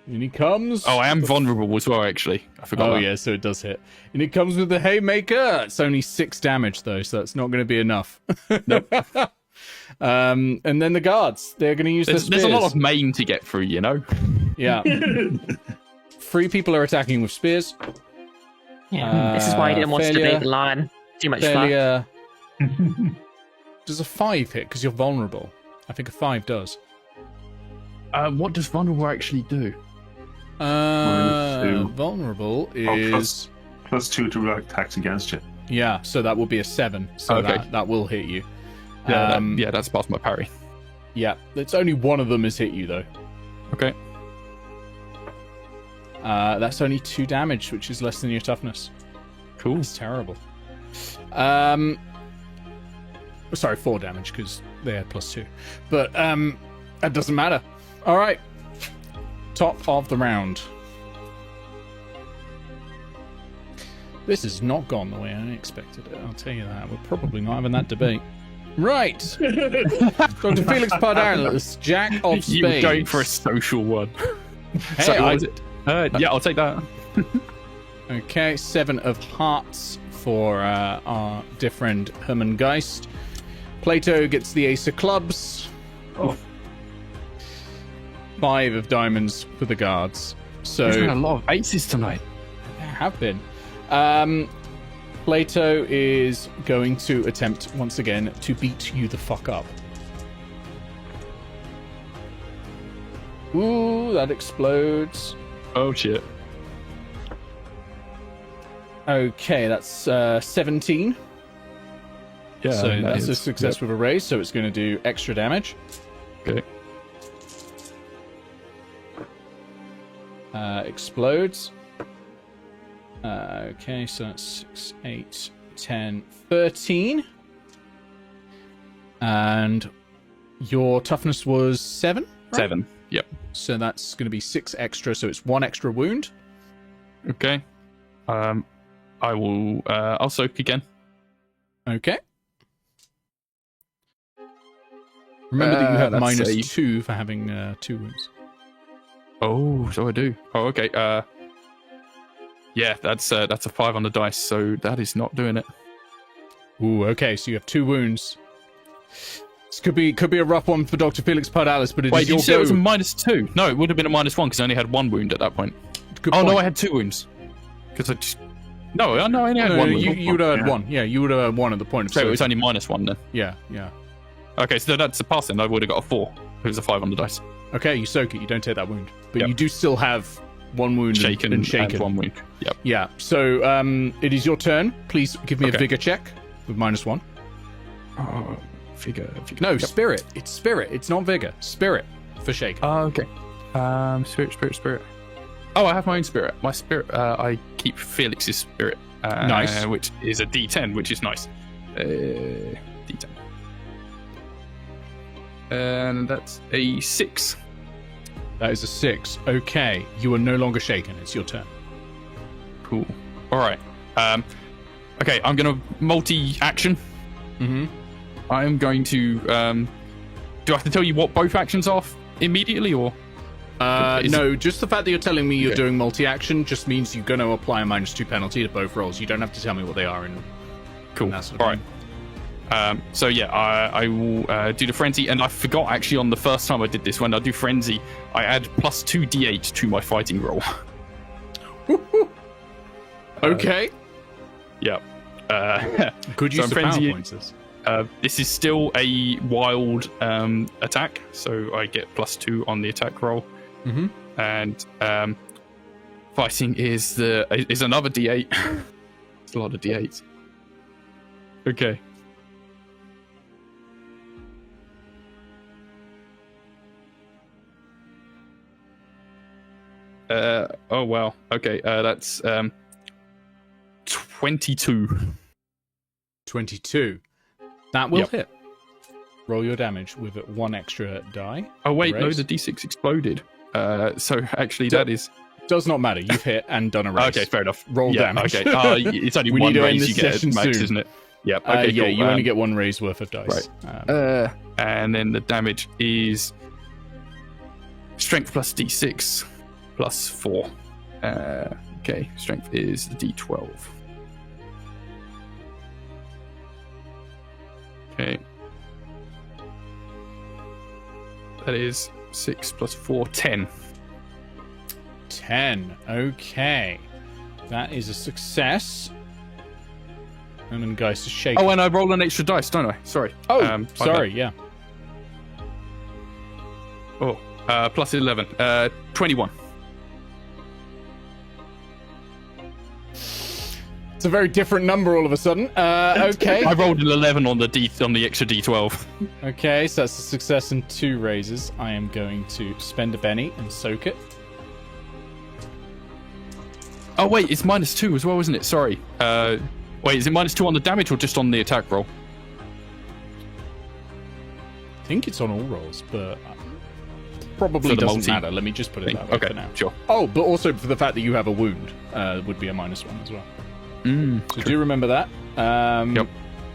And he comes. Oh, I am vulnerable as well, actually. I forgot. Oh, yeah, so it does hit. And it comes with the haymaker. It's only 6 damage, though, so that's not going to be enough. Nope. And then the guards. They're going to use their spears. There's a lot of maim to get through, you know? Yeah. 3 people are attacking with spears. Yeah, this is why he didn't want to debate the lion. Too much failure. Does a 5 hit because you're vulnerable? I think a 5 does. What does vulnerable actually do? Vulnerable is +2 to attacks against you. Yeah, so that will be a 7. So okay. that will hit you. Yeah, that's past my parry. Yeah, it's only one of them has hit you though. Okay. That's only 2 damage, which is less than your toughness. Cool. It's terrible. Sorry, 4 damage because they had +2. But that doesn't matter. All right. Top of the round. This has not gone the way I expected it. I'll tell you that. We're probably not having that debate. Right. Dr. Felix Pardalis, Jack of Spades. You were going for a social one. Hey, so, what was it? Yeah, I'll take that. Okay, 7 of hearts for our dear friend Hermann Gheist. Plato gets the ace of clubs. Oh. 5 of diamonds for the guards. So there's been a lot of aces tonight. There have been. Plato is going to attempt once again to beat you the fuck up. Ooh, that explodes. Oh shit. Okay, that's 17. Yeah, so that's a success with a raise, so it's going to do extra damage. Okay. Explodes. Okay, so that's 6, 8, 10, 13. And your toughness was 7? Right? 7, yep. So that's going to be 6 extra, so it's 1 extra wound. Okay. I will, I'll soak again. Okay. Remember that you have minus a... 2 for having 2 wounds. Oh, so I do. Oh, okay. Yeah, that's a 5 on the dice, so that is not doing it. Ooh, okay, so you have 2 wounds. This could be a rough one for Dr. Felix Pardalis, but Wait, did you say it was a -2? No, it would have been a -1 because I only had 1 wound at that point. Good point. No, I had 2 wounds. Because I just... No, I only had 1 wound. You would have had 1. Yeah, you would have had 1 at the point of so it was only -1 then. Yeah. Okay, so that's a pass then. I would have got a 4. It was a 5 on the dice. Okay, you soak it. You don't take that wound. But you do still have 1 wound shaken and shaken. And 1 wound. Yep. Yeah, so it is your turn. Please give me a vigor check with -1. Oh, vigor. No, yep. Spirit. It's spirit. It's not vigor. Spirit for shaken. Okay. Spirit. Oh, I have my own spirit. My spirit, I keep Felix's spirit. Nice. Which is a D10, which is nice. D10. And that's a 6. That is a 6. Okay, you are no longer shaken. It's your turn. Cool. All right. Okay, I'm going to multi-action. Mm-hmm. I'm going to... do I have to tell you what both actions are immediately, or...? No, just the fact that you're telling me you're doing multi-action just means you're going to apply a -2 penalty to both rolls. You don't have to tell me what they are. Cool. That sort of All right. So yeah, I will do the frenzy, and I forgot actually on the first time I did this. When I do frenzy, I add +2 d8 to my fighting roll. Okay. Yeah. Good use of frenzy, power points. This. This is still a wild attack, so I get +2 on the attack roll. Mm-hmm. And fighting is another d8. It's a lot of d8s. Okay. Oh wow. Okay. That's 22. 22. That will Yep. hit. Roll your damage with 1 extra die. Oh wait, no, Raise. the d6 exploded. So actually, that is Does not matter. You've hit and done a raise. okay. Fair enough. Roll yeah, damage. Okay. It's only We one need to end raise this you get session at max, soon. isn't it? Yep. Okay. Yeah, cool. you only get 1 raise worth of dice. Right. And then the damage is strength plus d6 plus 4. Okay, strength is d12. Okay. That is 6 plus 4, 10. 10. Okay. That is a success. Hermann Gheist is shaking. Oh, and I roll an extra dice, don't I? Sorry. Oh, sorry, yeah. Oh, plus 11. 21. It's a very different number all of a sudden. Okay. I rolled an 11 on the extra d12. Okay, so that's a success and 2 raises. I am going to spend a penny and soak it. Oh wait, it's -2 as well, isn't it? Sorry. Wait, is it -2 on the damage or just on the attack roll? I think it's on all rolls, but probably For the doesn't multi matter. Let me just put it that way Okay, for now. sure. Oh, but also for the fact that you have a wound would be a -1 as well. So do remember that. Yep.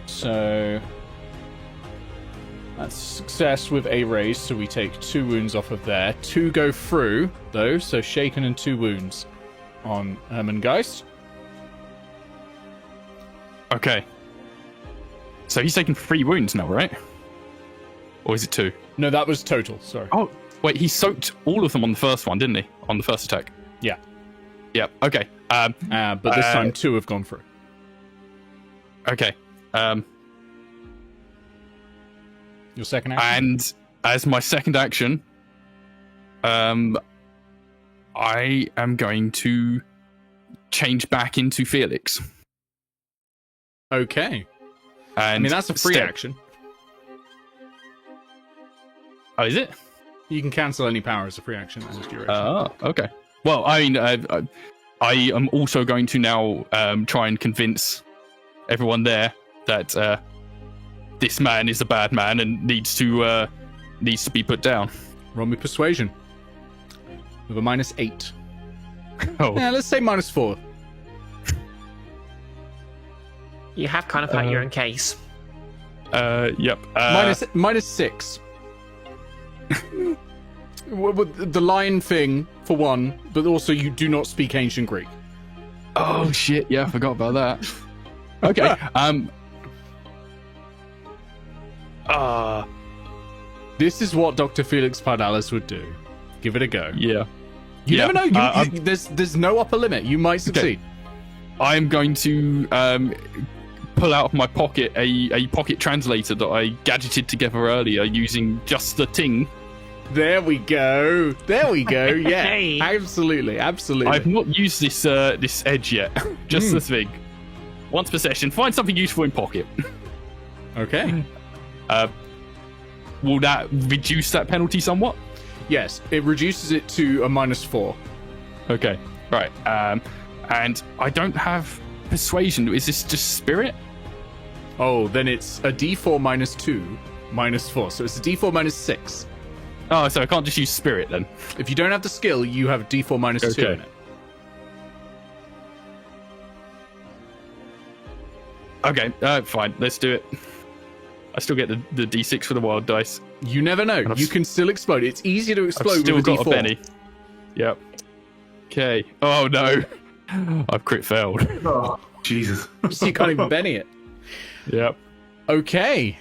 So that's success with a raise, so we take 2 wounds off of there. 2 go through, though, so shaken and 2 wounds on Hermann Gheist. Okay. So he's taken 3 wounds now, right? Or is it 2? No, that was total, sorry. Oh, wait, he soaked all of them on the first one, didn't he? On the first attack. Yeah. Yep, okay. But this time 2 have gone through. Okay. Your second action? And as my second action, I am going to change back into Felix. Okay. And I mean, that's a free step. action. Oh, is it? You can cancel any power as a free action as duration. Oh, okay. Well, I mean, I am also going to now try and convince everyone there that this man is a bad man and needs to be put down. Roll me persuasion. With a -8. Oh, Yeah, let's say -4. You have kind of had your own case. yep. -6. The line thing, for one, but also you do not speak ancient Greek. Oh shit! Yeah, I forgot about that. Okay. This is what Dr. Felix Pardalis would do. Give it a go. Yeah. You Yeah, never know. There's no upper limit. You might succeed. I'm going to pull out of my pocket a pocket translator that I gadgeted together earlier using just the ting. There we go. There we go. Yeah, Hey. absolutely. I've not used this this edge yet. Just the thing. Once per session, find something useful in pocket. Okay. Will that reduce that penalty somewhat? Yes, it reduces it to a -4. Okay. Right. And I don't have persuasion. Is this just spirit? Oh, then it's a D4 -2 -4. So it's a D4 -6. Oh, so I can't just use spirit then? If you don't have the skill, you have D4 -2 in it. Okay, fine. Let's do it. I still get the D6 for the wild dice. You never know. You can still explode. It's easier to explode I've still with a got D4. a Benny. Yep. Okay. Oh no, I've crit failed. Oh, Jesus. So you can't even Benny it. Yep. Okay.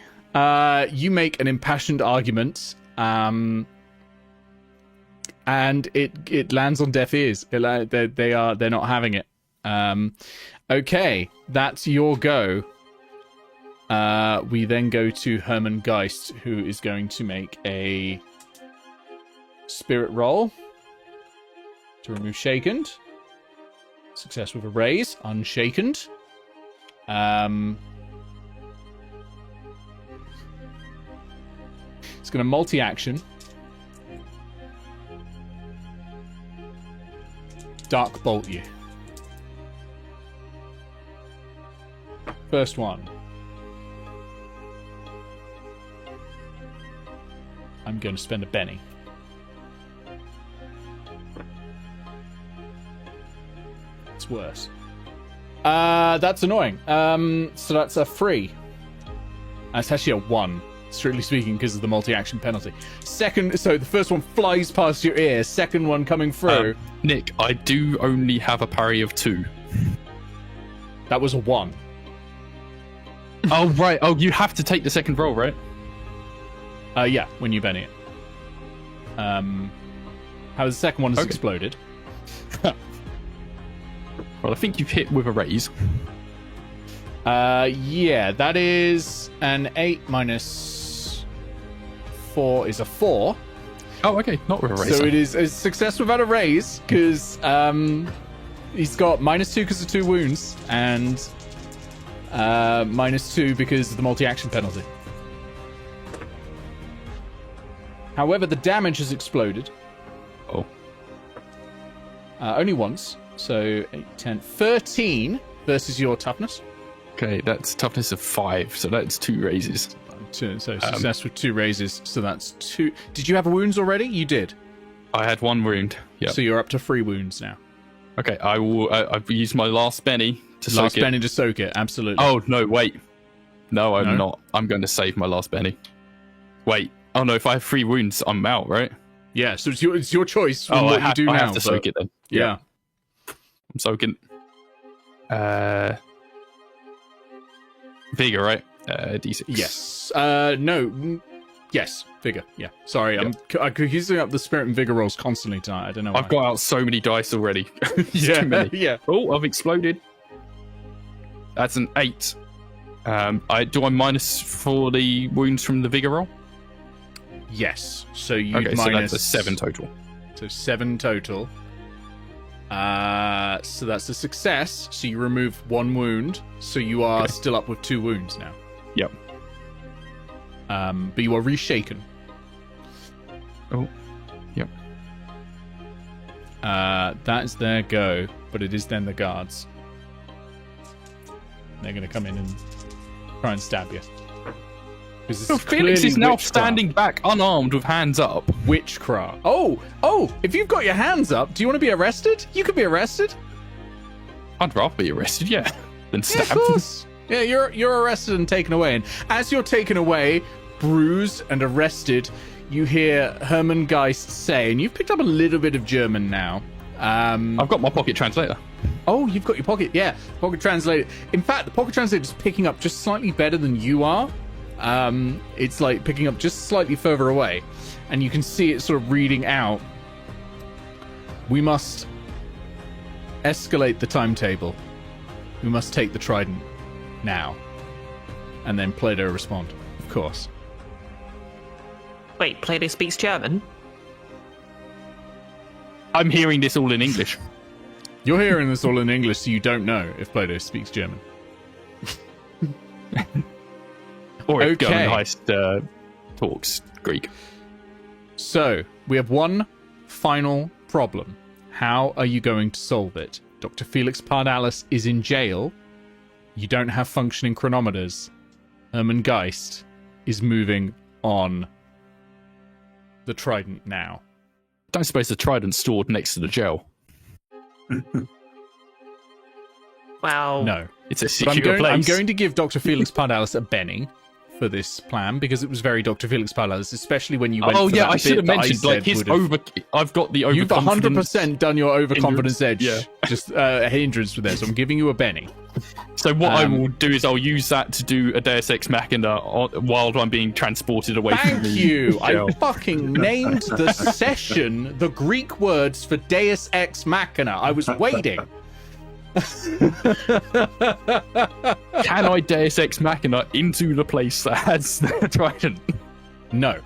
You make an impassioned argument, and it lands on deaf ears. They're not having it. Okay, that's your go. We then go to Hermann Gheist, who is going to make a spirit roll to remove shakened. Success with a raise, unshakened. It's going to multi-action. Dark bolt you. First one. I'm going to spend a Benny. It's worse. That's annoying. So that's a 3. That's actually a 1, strictly speaking, because of the multi-action penalty. Second, so the first one flies past your ear. Second one coming through. Nick, I do only have a parry of 2. That was a 1. Oh, right. Oh, you have to take the second roll, right? Yeah, when you Benny it. How the second one has exploded. Well, I think you've hit with a raise. Yeah, that is an 8 minus 4 is a 4. Oh, okay, not with a raise. So it is a success without a raise, because he's got -2 because of 2 wounds, and -2 because of the multi-action penalty. However, the damage has exploded. Oh. Only once. So 8, 10, 13 versus your toughness. Okay, that's toughness of 5, so that's 2 raises. So success with 2 raises. So that's 2. Did you have wounds already? You did. I had 1 wound. Yeah. So you're up to 3 wounds now. Okay, I will. I've used my last Benny to soak it. Last Benny to soak it. Absolutely. Oh no! Wait. No, I'm not. I'm going to save my last Benny. Wait. Oh no! If I have 3 wounds, I'm out, right? Yeah. So it's your choice. Oh, what you do now. I have to soak it then. Yeah. I'm soaking. Vigor, right? D6. Yes. No. Yes. Vigor. Yeah. Sorry, I'm using up the spirit and vigor rolls constantly tonight. I don't know why. I've got out so many dice already. Yeah. Too many. Yeah. Oh, I've exploded. That's an 8. Do I minus for the wounds from the vigor roll? Yes. So you okay, minus. so that's a 7 total. So 7 total. So that's a success. So you remove 1 wound. So you are still up with 2 wounds now. Yep. But you are reshaken. Oh. Yep. That is their go, but it is then the guards. They're going to come in and try and stab you. So Felix is now standing back, unarmed, with hands up. Witchcraft. Oh! If you've got your hands up, do you want to be arrested? You could be arrested. I'd rather be arrested, yeah, than stabbed. Yeah, of course. Yeah, you're arrested and taken away. And as you're taken away, bruised and arrested, you hear Hermann Gheist say, and you've picked up a little bit of German now. I've got my pocket translator. Oh, you've got your pocket translator. In fact, the pocket translator is picking up just slightly better than you are. It's like picking up just slightly further away, and you can see it sort of reading out. We must escalate the timetable. We must take the trident now. And then Plato respond, of course. Wait, Plato speaks German? I'm hearing this all in English. You're hearing this all in English, so you don't know if Plato speaks German. Or if Hermann Gheist talks Greek. So, we have one final problem. How are you going to solve it? Dr. Felix Pardalis is in jail. You don't have functioning chronometers. Hermann Gheist is moving on the trident now. Don't suppose the trident's stored next to the gel. Well, No. It's a But secure place. I'm going to give Dr. Felix Pardalis a Benny for this plan because it was very Dr. Felix Pardalis, especially when you went for that I should have bit that mentioned, I like, said his would've- I've got the You've overconfidence. 100% done your overconfidence edge. Yeah. Just a hindrance with there, so I'm giving you a Benny. So what I will do is I'll use that to do a Deus Ex Machina while I'm being transported away from Thank the you. gel. I fucking named the session the Greek words for Deus Ex Machina. I was waiting. Can I Deus Ex Machina into the place that has the trident? No.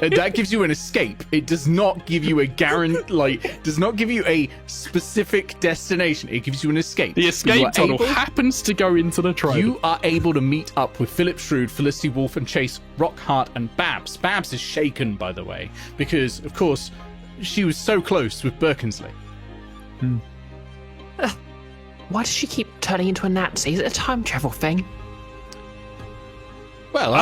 That gives you an escape. It does not give you a does not give you a specific destination. It gives you an escape. The You escape are tunnel able- happens to go into the trident. You are able to meet up with Philip, Shrewd, Felicity Wolfe, and Chase, Rockharte, and Babs. Babs is shaken, by the way, because, of course, she was so close with Birkensleigh. why does she keep turning into a Nazi? Is it a time travel thing? Well,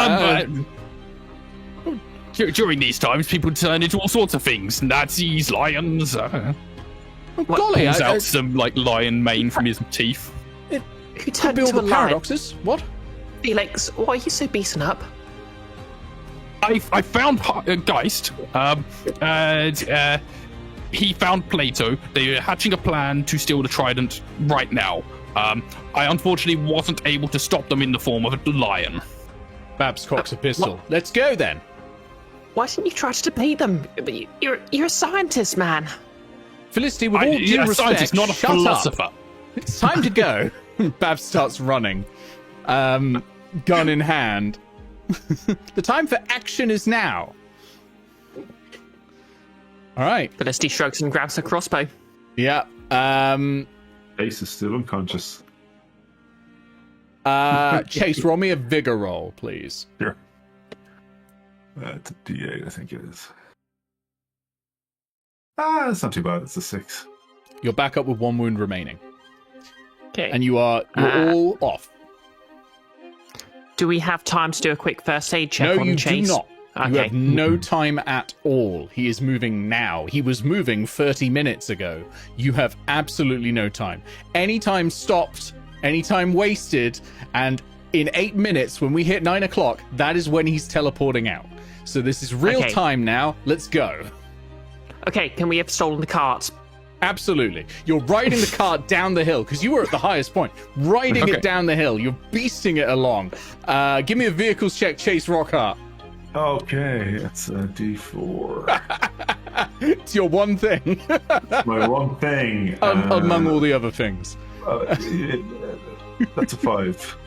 During these times, people turn into all sorts of things. Nazis, lions. golly, Pulls I- out some like lion mane from his teeth. Who could turned be all into the a lion? paradoxes. What? Felix, why are you so beaten up? I found Geist. He found Plato. They were hatching a plan to steal the trident right now. I unfortunately wasn't able to stop them in the form of a lion. Babs cocks a pistol. Let's go then. Why didn't you try to debate them? You're a scientist, man. Felicity, with all due a respect, scientist, not a shut philosopher. up. It's time to go. Babs starts running, gun in hand. The time for action is now. All right. Felicity shrugs and grabs her crossbow. Yeah. Ace is still unconscious. Chase, roll me a vigor roll, please. Here. It's a D8, I think it is. It's not too bad. It's a 6. You're back up with 1 wound remaining, Okay. and you're all off. Do we have time to do a quick first aid check No, on you Chase? do not. You Okay. have no time at all. He is moving now. He was moving 30 minutes ago. You have absolutely no time. Any time stopped, any time wasted, and in 8 minutes, when we hit 9 o'clock, that is when he's teleporting out. So this is real Okay. time now. Let's go. Okay, can we have stolen the cart? Absolutely. You're riding the cart down the hill because you were at the highest point. Riding Okay. it down the hill. You're beasting it along. Give me a vehicles check, Chase Rockharte. Okay, it's a D4. It's your one thing My one thing. among all the other things. That's a 5.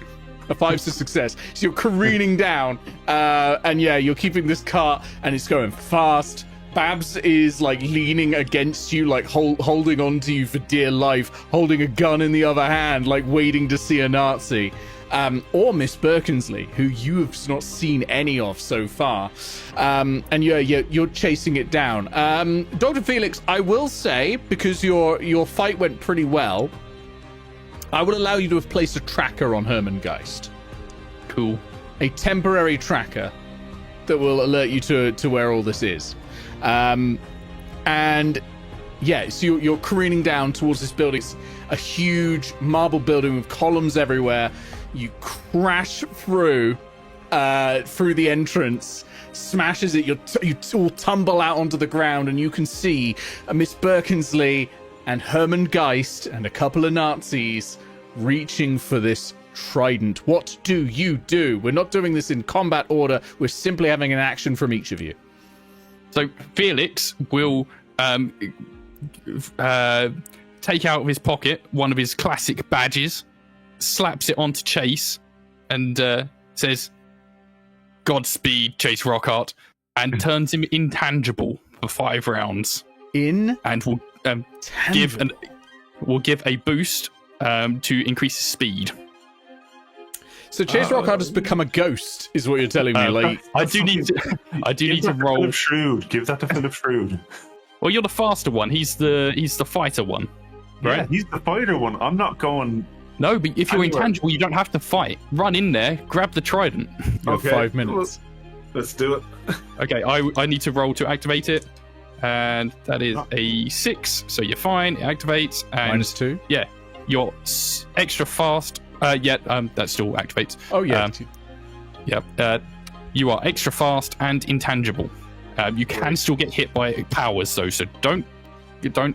A 5's a success. So you're careening down, and yeah, you're keeping this cart, and it's going fast. Babs is like leaning against you, like holding on to you for dear life, holding a gun in the other hand, like waiting to see a Nazi. Or Miss Birkensleigh, who you have not seen any of so far. And you're chasing it down. Dr. Felix, I will say, because your fight went pretty well, I will allow you to have placed a tracker on Hermann Gheist. Cool. A temporary tracker that will alert you to where all this is. And yeah, so you're careening down towards this building. It's a huge marble building with columns everywhere. You crash through the entrance, smashes it. You all tumble out onto the ground, and you can see Miss Birkensleigh and Hermann Gheist and a couple of Nazis reaching for this trident. What do you do? We're not doing this in combat order. We're simply having an action from each of you. So Felix will take out of his pocket one of his classic badges, slaps it onto Chase, and says, "Godspeed, Chase Rockharte," and turns him intangible for 5 rounds. And will give a boost to increase his speed. So Chase Rockharte has become a ghost, is what you're telling me. Like, I do need to roll. Philip Shrewd. Give that to Philip Shrewd. Well, you're the faster one. He's the fighter one, right? Yeah, he's the fighter one. I'm not going. No, but if you're Anyway. intangible, you don't have to fight. Run in there, grab the trident. you have 5 minutes. Let's do it. Okay, I need to roll to activate it, and that is a 6, so you're fine. It activates. And -2. Yeah, you're extra fast. That still activates. Oh yeah. You are extra fast and intangible. You can still get hit by powers though, so don't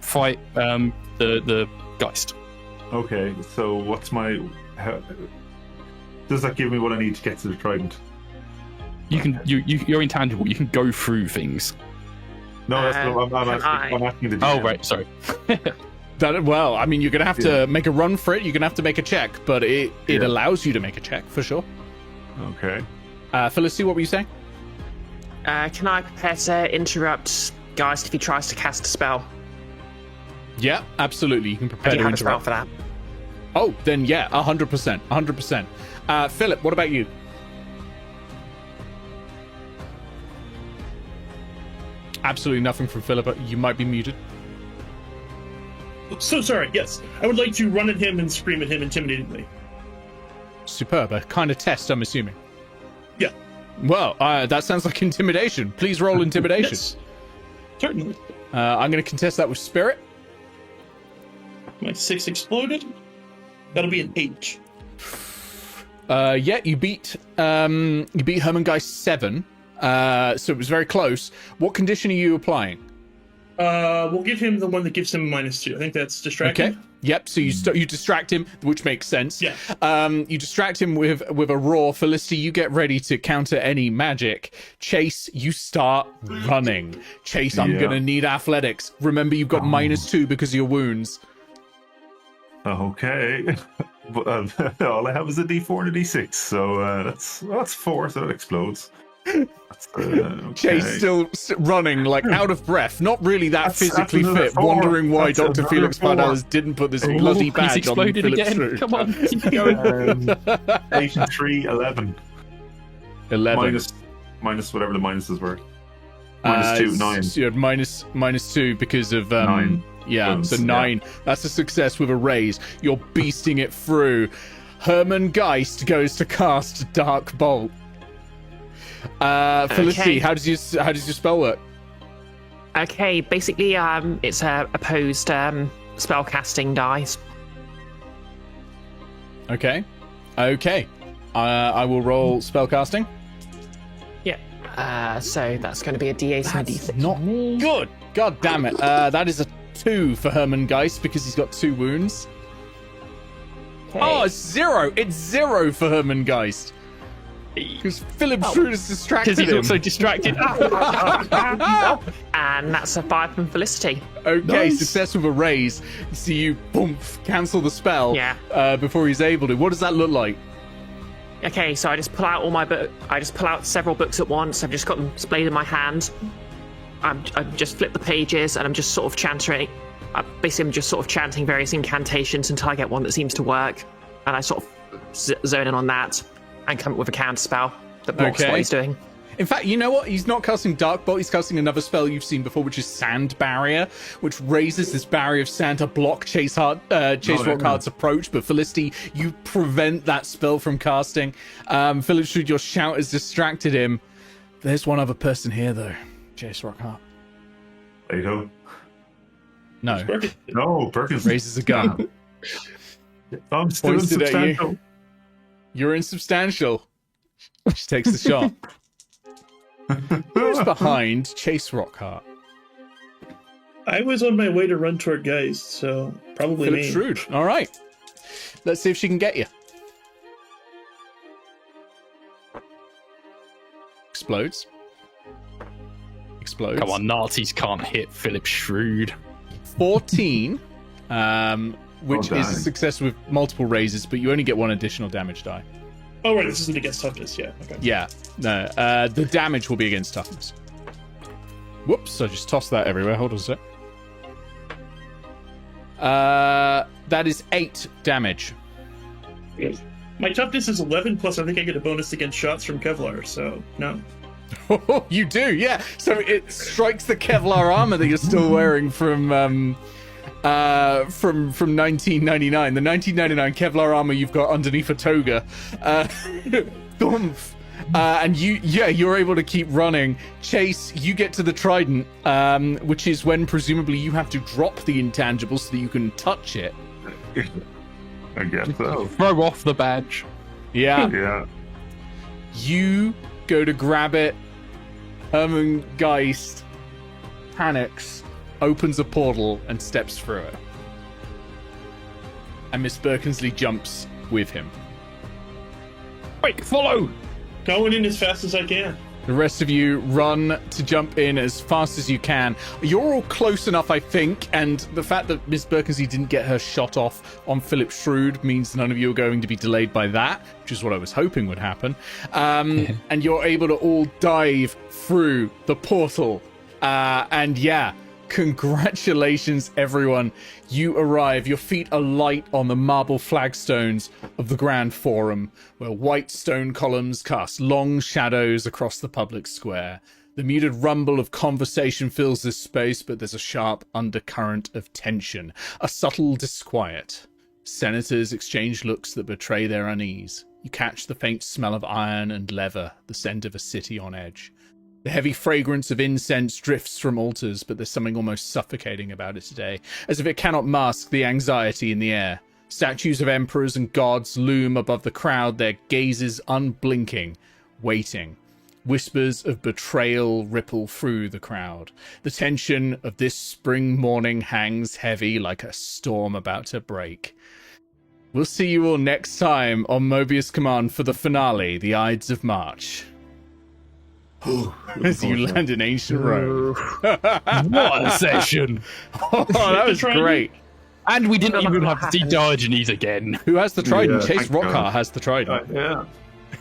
fight the Geist. Okay, so what's my? Does that give me what I need to get to the trident? You can you're intangible. You can go through things. No, that's I'm asking the DM. Oh right, sorry. Well, I mean, you're gonna have to make a run for it. You're gonna have to make a check, but it allows you to make a check for sure. Okay. Felicity, what were you saying? Can I prepare to interrupt Geist if he tries to cast a spell? Yeah, absolutely. You can prepare I do to have a spell interrupt. for that. Oh, then yeah, 100%, 100%. Philip, what about you? Absolutely nothing from Philip. You might be muted. So sorry. Yes, I would like to run at him and scream at him intimidatingly. Superb. A kind of test, I'm assuming. Yeah. Well, that sounds like intimidation. Please roll intimidation. Yes. Certainly. I'm going to contest that with spirit. My 6 exploded. That'll be an 8. Yeah, you beat Hermann Gheist 7. So it was very close. What condition are you applying? We'll give him the one that gives him -2. I think that's distracting. Okay. Yep. So you distract him, which makes sense. Yeah. You distract him with a roar. Felicity, you get ready to counter any magic. Chase, you start running. Chase, I'm gonna need athletics. Remember, you've got -2 because of your wounds. Okay. But all I have is a D4 and a D6, so that's 4, so it explodes. Okay. Chase still running, like out of breath, not really that physically fit, 4. wondering why That's Dr. Felix 4. Pardalis didn't put this bloody He's badge on exploded Philip's again. throat. Come on, keep going. 8 and 3, 11. 11. Minus whatever the minuses were. -2, 9. So you had -2 because of 9. Yeah, Wounds, so 9. That's a success with a raise. You're beasting it through. Hermann Gheist goes to cast Dark Bolt. Felicity, how does your spell work? Okay, basically, it's opposed spell casting dice. Okay. I will roll spell casting. Yeah. So that's going to be a D8 and a D6. Not good. God damn it. That is a 2 for Hermann Gheist because he's got 2 wounds. Okay. Oh, it's 0. It's 0 for Hermann Geist. Because Philip Shrewd is distracted Because he's him. also distracted. And that's a 5 from Felicity. Okay, Nice. success with a raise. So you, boom, cancel the spell before he's able to. What does that look like? Okay, so I just pull out all my book. I just pull out several books at once. I've just got them displayed in my hand. I just flip the pages and I'm just sort of chanting. I'm just sort of chanting various incantations until I get one that seems to work, and I sort of zone in on that and come up with a counter spell that blocks what he's doing. In fact, you know what? He's not casting Dark Bolt. He's casting another spell you've seen before, which is Sand Barrier, which raises this barrier of sand to block Chase Rockharte's approach. But Felicity, you prevent that spell from casting. Philip Shrewd, your shout has distracted him. There's one other person here, though. Chase Rockharte. Plato. No. No, Birkensleigh. Raises a gun. I'm still Points it at you. insubstantial. You're insubstantial. She takes the shot. Who's behind Chase Rockharte? I was on my way to run toward Geist, so probably Philip me. Shrewd. All right. Let's see if she can get you. Explodes. Come on, Nazis can't hit Philip Shrewd. 14, which Oh, is a dang. success with multiple raises, but you only get 1 additional damage die. Oh, right, this isn't against toughness, yeah. Okay. Yeah, no. The damage will be against toughness. Whoops, I just tossed that everywhere. Hold on a sec. That is 8 damage. My toughness is 11, plus I think I get a bonus against shots from Kevlar, so no. You do, yeah. So it strikes the Kevlar armor that you're still wearing from 1999. The 1999 Kevlar armor you've got underneath a toga. Thumph. And you're able to keep running. Chase, you get to the trident, which is when presumably you have to drop the intangible so that you can touch it. I guess so. Throw off the badge. Yeah. Yeah. You go to grab it. Hermann Gheist panics, opens a portal, and steps through it. And Miss Birkensleigh jumps with him. Quick, follow! Going in as fast as I can. The rest of you run to jump in as fast as you can. You're all close enough, I think, and the fact that Miss Birkensleigh didn't get her shot off on Philip Shrewd means none of you are going to be delayed by that, which is what I was hoping would happen. And you're able to all dive through the portal. And yeah, congratulations, everyone. You arrive. Your feet are light on the marble flagstones of the Grand Forum, where white stone columns cast long shadows across the public square. The muted rumble of conversation fills this space, but there's a sharp undercurrent of tension, a subtle disquiet. Senators exchange looks that betray their unease. You catch the faint smell of iron and leather, the scent of a city on edge. The heavy fragrance of incense drifts from altars, but there's something almost suffocating about it today, as if it cannot mask the anxiety in the air. Statues of emperors and gods loom above the crowd, their gazes unblinking, waiting. Whispers of betrayal ripple through the crowd. The tension of this spring morning hangs heavy like a storm about to break. We'll see you all next time on Mobius Command for the finale, the Ides of March. As you land in ancient Rome. What a session! Oh, that was great. And we didn't even have to see Diogenes again. Who has the trident? Yeah, Chase thank Rockharte God. has the trident. Yeah.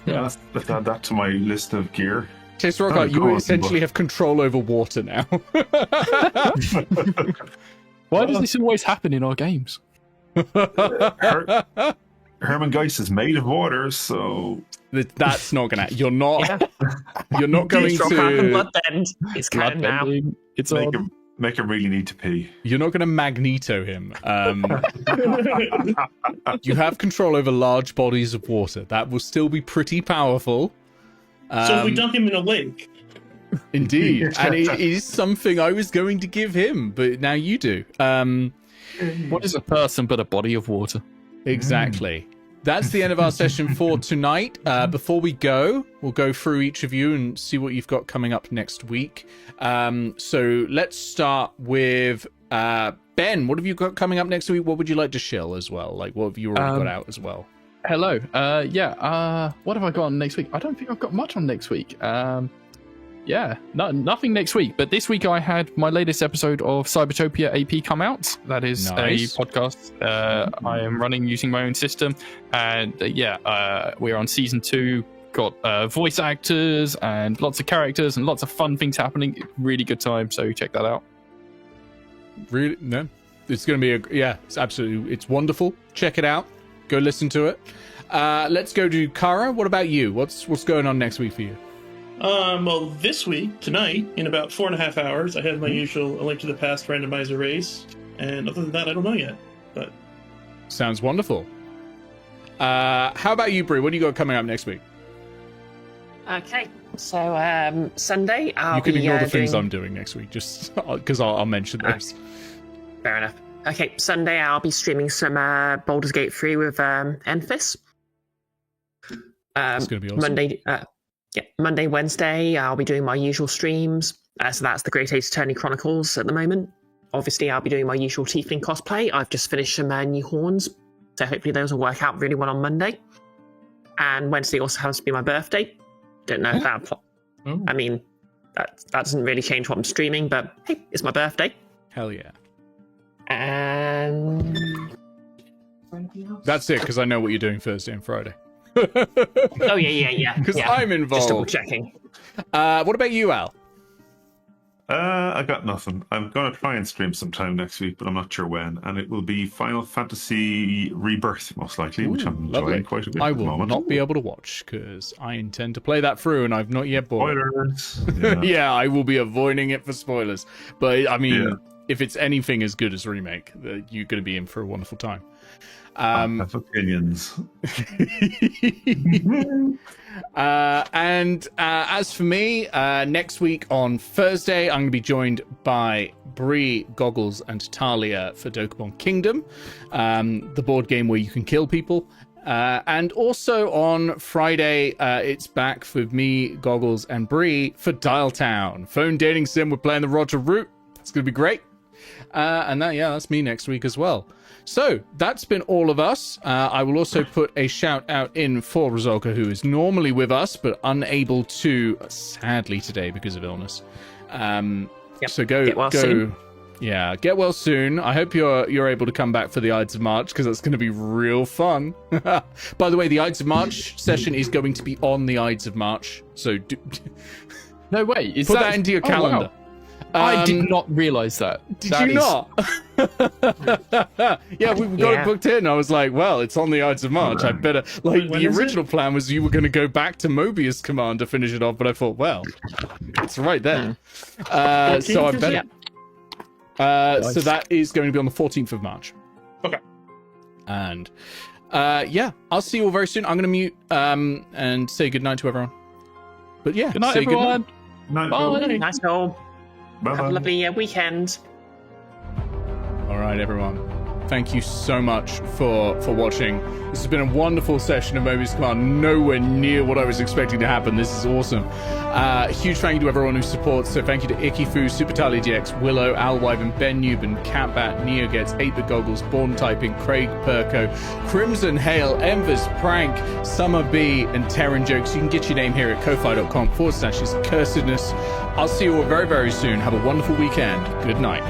Let's add that to my list of gear. Chase Rockharte, you cool, essentially have control over water now. Why does this always happen in our games? Hermann Gheist is made of water, so That's not gonna. You're not. Yeah. You're not going Strong hand and to. bloodbend. It's canon now. Bloodbending. It's on. make him really need to pee. You're not going to Magneto him. You have control over large bodies of water. That will still be pretty powerful. So if we dunk him in a lake. Indeed, and it is something I was going to give him, but now you do. What is a person but a body of water? Exactly. That's the end of our session for tonight. Before we go, we'll go through each of you and see what you've got coming up next week. So let's start with Ben. What have you got coming up next week? What would you like to shill as well? Like, what have you already got out as well? Hello. What have I got on next week? I don't think I've got much on next week. Nothing next week. But this week I had my latest episode of Cybertopia AP come out. That is Nice. a podcast I am running using my own system. And we're on season 2. Got voice actors and lots of characters and lots of fun things happening. Really good time. So check that out. Really? No. It's going to be it's absolutely, it's wonderful. Check it out. Go listen to it. Let's go to Kara. What about you? What's going on next week for you? Well, this week, tonight, in about 4.5 hours, I have my usual A Link to the Past randomizer race. And other than that, I don't know yet. But Sounds wonderful. How about you, Brie? What do you got coming up next week? Okay, so Sunday I'll You can be ignore the things doing... I'm doing next week, just because I'll mention those. Fair enough. Okay, Sunday I'll be streaming some Baldur's Gate 3 with Enfys. It's going to be awesome. Monday, Wednesday I'll be doing my usual streams. So that's the Great Ace Attorney Chronicles at the moment. Obviously I'll be doing my usual Tiefling cosplay. I've just finished some new horns, so hopefully those will work out really well on Monday. And Wednesday also happens to be my birthday. Don't know if that... I mean, that doesn't really change what I'm streaming, but hey, it's my birthday. Hell yeah. And... That's it, because I know what you're doing Thursday and Friday. Oh, yeah. Because yeah. I'm involved. Just double checking. What about you, Al? I got nothing. I'm going to try and stream sometime next week, but I'm not sure when. And it will be Final Fantasy Rebirth, most likely, which I'm enjoying Lovely. quite a bit I at the will moment. not be able to watch, because I intend to play that through, and I've not yet bought it. Spoilers. Yeah, I will be avoiding it for spoilers. But, I mean, if it's anything as good as remake, you're going to be in for a wonderful time. Have opinions. And as for me, next week on Thursday, I'm going to be joined by Bree, Goggles, and Talia for Dokapon Kingdom, the board game where you can kill people. And also on Friday, it's back with me, Goggles, and Bree for Dial Town. Phone dating sim, we're playing the Roger route. It's going to be great. And that's me next week as well. So that's been all of us. I will also put a shout out in for Rizolka, who is normally with us, but unable to, sadly, today because of illness. So get well soon. Yeah, get well soon. I hope you're able to come back for the Ides of March, because that's going to be real fun. By the way, the Ides of March session is going to be on the Ides of March. So no way. Put that into your calendar. Wow. I did not realise that. Did you not? Yeah, we got it booked in. I was like, well, it's on the Ides of March. I better... Like, the original plan was you were going to go back to Mobius Command to finish it off, but I thought, well, it's right there. So I better... So that is going to be on the 14th of March. Okay. And, I'll see you all very soon. I'm going to mute and say goodnight to everyone. But yeah, good night, everyone. Night, bye. Nice all. Bye-bye. Have a lovely weekend. All right, everyone. Thank you so much for watching. This has been a wonderful session of Mobius Command. Nowhere near what I was expecting to happen. This is awesome. Huge thank you to everyone who supports. So thank you to Ikifu, Supertali DX, Willow, Al Wyvern, Ben Newman, Catbat, Neogets, 8-Bit Goggles, Born Typing, Craig Perko, Crimson Hail, Envers, Prank, Summer B, and Terran Jokes. You can get your name here at ko-fi.com/cursedness. I'll see you all very, very soon. Have a wonderful weekend. Good night.